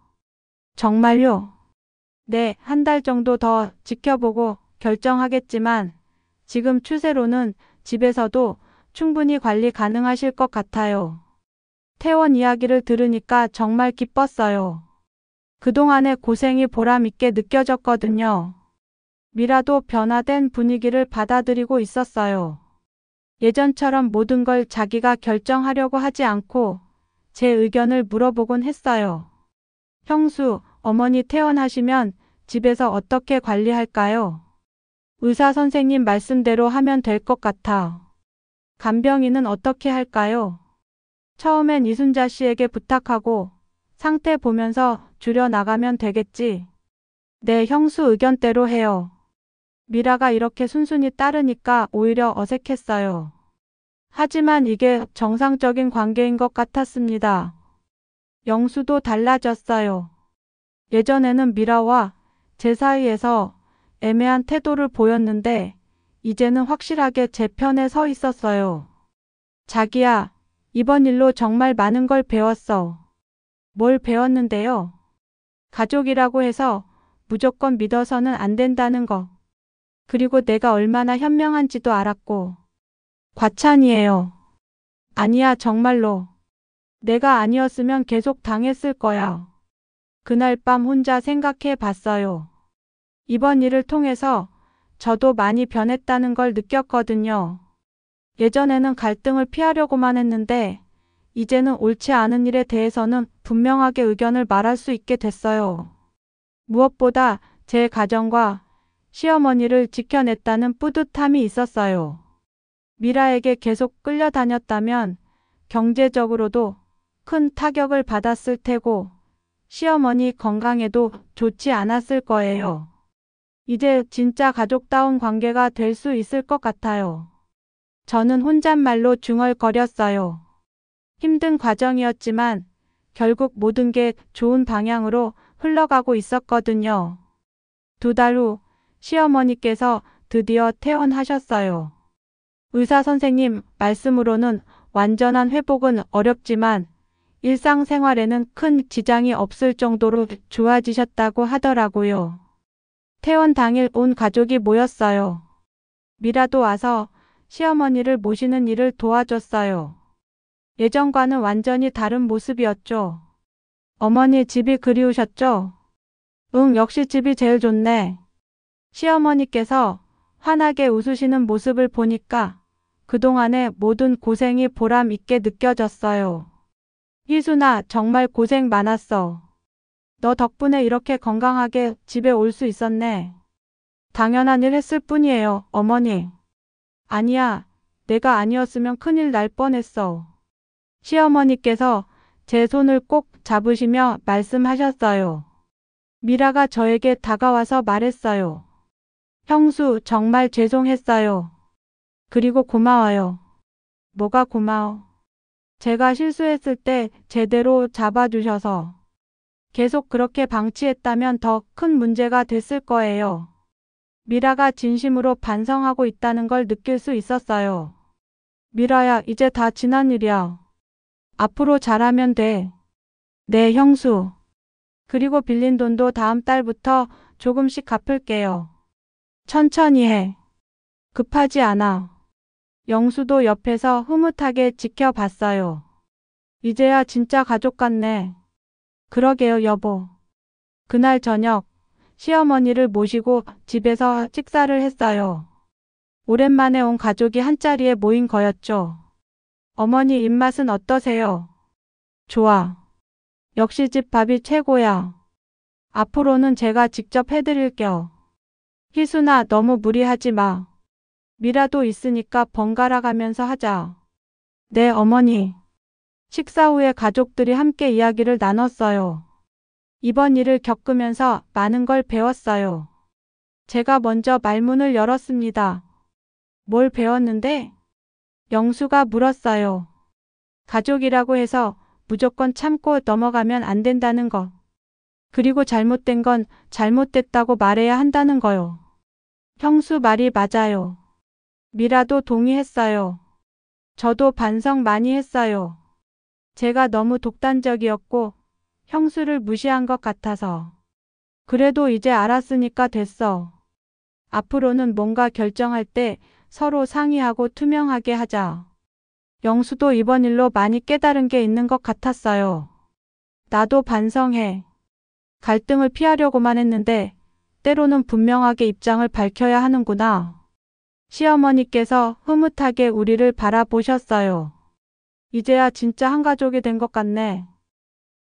정말요? 네, 한 달 정도 더 지켜보고 결정하겠지만 지금 추세로는 집에서도 충분히 관리 가능하실 것 같아요. 퇴원 이야기를 들으니까 정말 기뻤어요. 그동안의 고생이 보람있게 느껴졌거든요. 미라도 변화된 분위기를 받아들이고 있었어요. 예전처럼 모든 걸 자기가 결정하려고 하지 않고 제 의견을 물어보곤 했어요. 형수, 어머니 퇴원하시면 집에서 어떻게 관리할까요? 의사 선생님 말씀대로 하면 될 것 같아. 간병인은 어떻게 할까요? 처음엔 이순자 씨에게 부탁하고 상태 보면서 줄여나가면 되겠지. 네, 형수 의견대로 해요. 미라가 이렇게 순순히 따르니까 오히려 어색했어요. 하지만 이게 정상적인 관계인 것 같았습니다. 영수도 달라졌어요. 예전에는 미라와 제 사이에서 애매한 태도를 보였는데 이제는 확실하게 제 편에 서 있었어요. 자기야, 이번 일로 정말 많은 걸 배웠어. 뭘 배웠는데요? 가족이라고 해서 무조건 믿어서는 안 된다는 거. 그리고 내가 얼마나 현명한지도 알았고. 과찬이에요. 아니야, 정말로. 내가 아니었으면 계속 당했을 거야. 그날 밤 혼자 생각해 봤어요. 이번 일을 통해서 저도 많이 변했다는 걸 느꼈거든요. 예전에는 갈등을 피하려고만 했는데 이제는 옳지 않은 일에 대해서는 분명하게 의견을 말할 수 있게 됐어요. 무엇보다 제 가정과 시어머니를 지켜냈다는 뿌듯함이 있었어요. 미라에게 계속 끌려다녔다면 경제적으로도 큰 타격을 받았을 테고 시어머니 건강에도 좋지 않았을 거예요. 이제 진짜 가족다운 관계가 될 수 있을 것 같아요. 저는 혼잣말로 중얼거렸어요. 힘든 과정이었지만 결국 모든 게 좋은 방향으로 흘러가고 있었거든요. 2달 후 시어머니께서 드디어 퇴원하셨어요. 의사 선생님 말씀으로는 완전한 회복은 어렵지만 일상생활에는 큰 지장이 없을 정도로 좋아지셨다고 하더라고요. 퇴원 당일 온 가족이 모였어요. 미라도 와서 시어머니를 모시는 일을 도와줬어요. 예전과는 완전히 다른 모습이었죠. 어머니 집이 그리우셨죠? 응, 역시 집이 제일 좋네. 시어머니께서 환하게 웃으시는 모습을 보니까 그동안의 모든 고생이 보람 있게 느껴졌어요. 희순아, 정말 고생 많았어. 너 덕분에 이렇게 건강하게 집에 올 수 있었네. 당연한 일 했을 뿐이에요, 어머니. 아니야, 내가 아니었으면 큰일 날 뻔했어. 시어머니께서 제 손을 꼭 잡으시며 말씀하셨어요. 미라가 저에게 다가와서 말했어요. 형수, 정말 죄송했어요. 그리고 고마워요. 뭐가 고마워? 제가 실수했을 때 제대로 잡아주셔서. 계속 그렇게 방치했다면 더 큰 문제가 됐을 거예요. 미라가 진심으로 반성하고 있다는 걸 느낄 수 있었어요. 미라야, 이제 다 지난 일이야. 앞으로 잘하면 돼. 네, 형수. 그리고 빌린 돈도 다음 달부터 조금씩 갚을게요. 천천히 해. 급하지 않아. 영수도 옆에서 흐뭇하게 지켜봤어요. 이제야 진짜 가족 같네. 그러게요, 여보. 그날 저녁, 시어머니를 모시고 집에서 식사를 했어요. 오랜만에 온 가족이 한자리에 모인 거였죠. 어머니 입맛은 어떠세요? 좋아. 역시 집 밥이 최고야. 앞으로는 제가 직접 해드릴게요. 희순아, 너무 무리하지 마. 미라도 있으니까 번갈아 가면서 하자. 네, 어머니. 식사 후에 가족들이 함께 이야기를 나눴어요. 이번 일을 겪으면서 많은 걸 배웠어요. 제가 먼저 말문을 열었습니다. 뭘 배웠는데? 영수가 물었어요. 가족이라고 해서 무조건 참고 넘어가면 안 된다는 거. 그리고 잘못된 건 잘못됐다고 말해야 한다는 거요. 형수 말이 맞아요. 미라도 동의했어요. 저도 반성 많이 했어요. 제가 너무 독단적이었고 형수를 무시한 것 같아서. 그래도 이제 알았으니까 됐어. 앞으로는 뭔가 결정할 때 서로 상의하고 투명하게 하자. 영수도 이번 일로 많이 깨달은 게 있는 것 같았어요. 나도 반성해. 갈등을 피하려고만 했는데 때로는 분명하게 입장을 밝혀야 하는구나. 시어머니께서 흐뭇하게 우리를 바라보셨어요. 이제야 진짜 한 가족이 된 것 같네.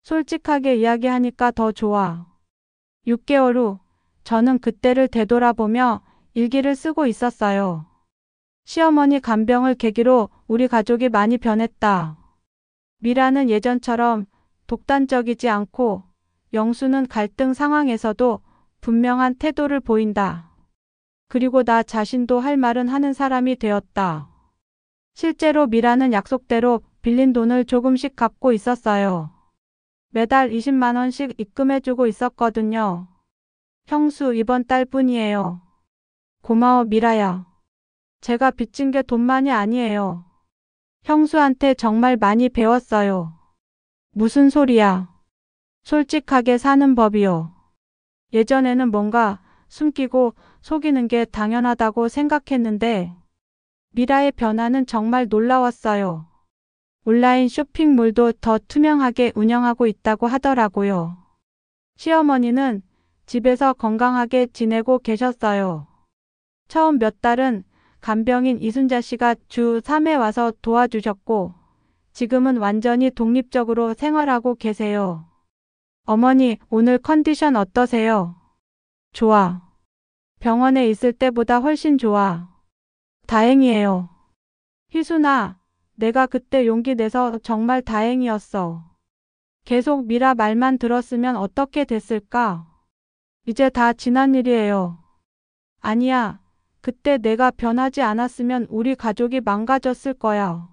솔직하게 이야기하니까 더 좋아. 6개월 후 저는 그때를 되돌아보며 일기를 쓰고 있었어요. 시어머니 간병을 계기로 우리 가족이 많이 변했다. 미라는 예전처럼 독단적이지 않고 영수는 갈등 상황에서도 분명한 태도를 보인다. 그리고 나 자신도 할 말은 하는 사람이 되었다. 실제로 미라는 약속대로 빌린 돈을 조금씩 갚고 있었어요. 매달 20만 원씩 입금해주고 있었거든요. 형수, 이번 달뿐이에요. 고마워, 미라야. 제가 빚진 게 돈만이 아니에요. 형수한테 정말 많이 배웠어요. 무슨 소리야? 솔직하게 사는 법이요. 예전에는 뭔가 숨기고 속이는 게 당연하다고 생각했는데 미라의 변화는 정말 놀라웠어요. 온라인 쇼핑몰도 더 투명하게 운영하고 있다고 하더라고요. 시어머니는 집에서 건강하게 지내고 계셨어요. 처음 몇 달은 간병인 이순자 씨가 주 3회 와서 도와주셨고 지금은 완전히 독립적으로 생활하고 계세요. 어머니, 오늘 컨디션 어떠세요? 좋아. 병원에 있을 때보다 훨씬 좋아. 다행이에요. 희순아, 내가 그때 용기 내서 정말 다행이었어. 계속 미라 말만 들었으면 어떻게 됐을까? 이제 다 지난 일이에요. 아니야. 그때 내가 변하지 않았으면 우리 가족이 망가졌을 거야.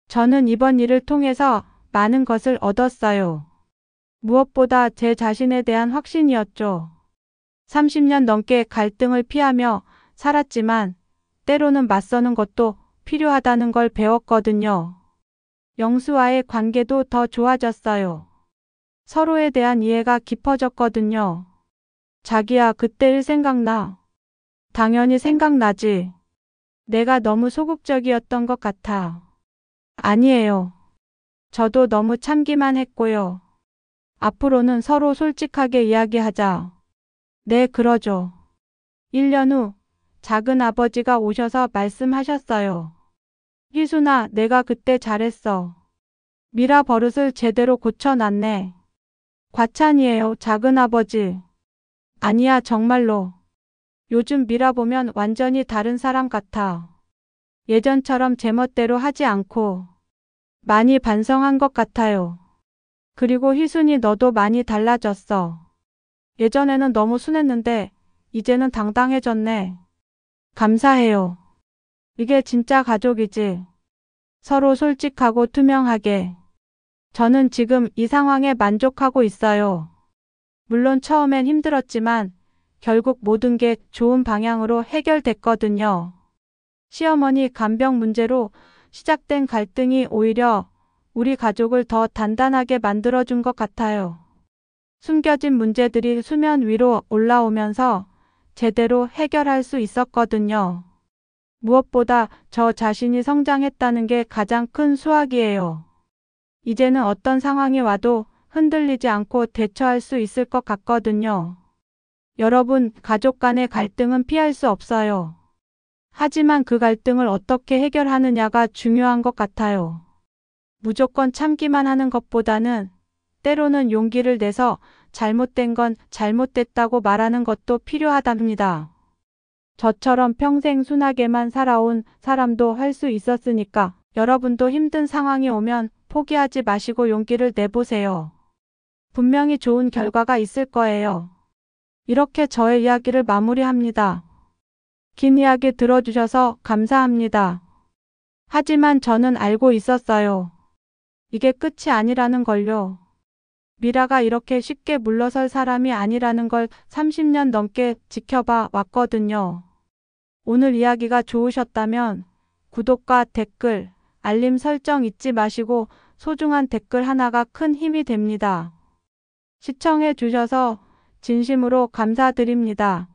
저는 이번 일을 통해서 많은 것을 얻었어요. 무엇보다 제 자신에 대한 확신이었죠. 30년 넘게 갈등을 피하며 살았지만 때로는 맞서는 것도 필요하다는 걸 배웠거든요. 영수와의 관계도 더 좋아졌어요. 서로에 대한 이해가 깊어졌거든요. 자기야, 그때 일 생각나? 당연히 생각나지. 내가 너무 소극적이었던 것 같아. 아니에요. 저도 너무 참기만 했고요. 앞으로는 서로 솔직하게 이야기하자. 네, 그러죠. 1년 후 작은 아버지가 오셔서 말씀하셨어요. 희순아, 내가 그때 잘했어. 미라 버릇을 제대로 고쳐놨네. 과찬이에요, 작은아버지. 아니야, 정말로. 요즘 미라 보면 완전히 다른 사람 같아. 예전처럼 제멋대로 하지 않고 많이 반성한 것 같아요. 그리고 희순이 너도 많이 달라졌어. 예전에는 너무 순했는데 이제는 당당해졌네. 감사해요. 이게 진짜 가족이지. 서로 솔직하고 투명하게. 저는 지금 이 상황에 만족하고 있어요. 물론 처음엔 힘들었지만 결국 모든 게 좋은 방향으로 해결됐거든요. 시어머니 간병 문제로 시작된 갈등이 오히려 우리 가족을 더 단단하게 만들어준 것 같아요. 숨겨진 문제들이 수면 위로 올라오면서 제대로 해결할 수 있었거든요. 무엇보다 저 자신이 성장했다는 게 가장 큰 수확이에요. 이제는 어떤 상황이 와도 흔들리지 않고 대처할 수 있을 것 같거든요. 여러분, 가족 간의 갈등은 피할 수 없어요. 하지만 그 갈등을 어떻게 해결하느냐가 중요한 것 같아요. 무조건 참기만 하는 것보다는 때로는 용기를 내서 잘못된 건 잘못됐다고 말하는 것도 필요하답니다. 저처럼 평생 순하게만 살아온 사람도 할 수 있었으니까 여러분도 힘든 상황이 오면 포기하지 마시고 용기를 내보세요. 분명히 좋은 결과가 있을 거예요. 이렇게 저의 이야기를 마무리합니다. 긴 이야기 들어주셔서 감사합니다. 하지만 저는 알고 있었어요. 이게 끝이 아니라는 걸요. 미라가 이렇게 쉽게 물러설 사람이 아니라는 걸 30년 넘게 지켜봐 왔거든요. 오늘 이야기가 좋으셨다면 구독과 댓글, 알림 설정 잊지 마시고 소중한 댓글 하나가 큰 힘이 됩니다. 시청해 주셔서 진심으로 감사드립니다.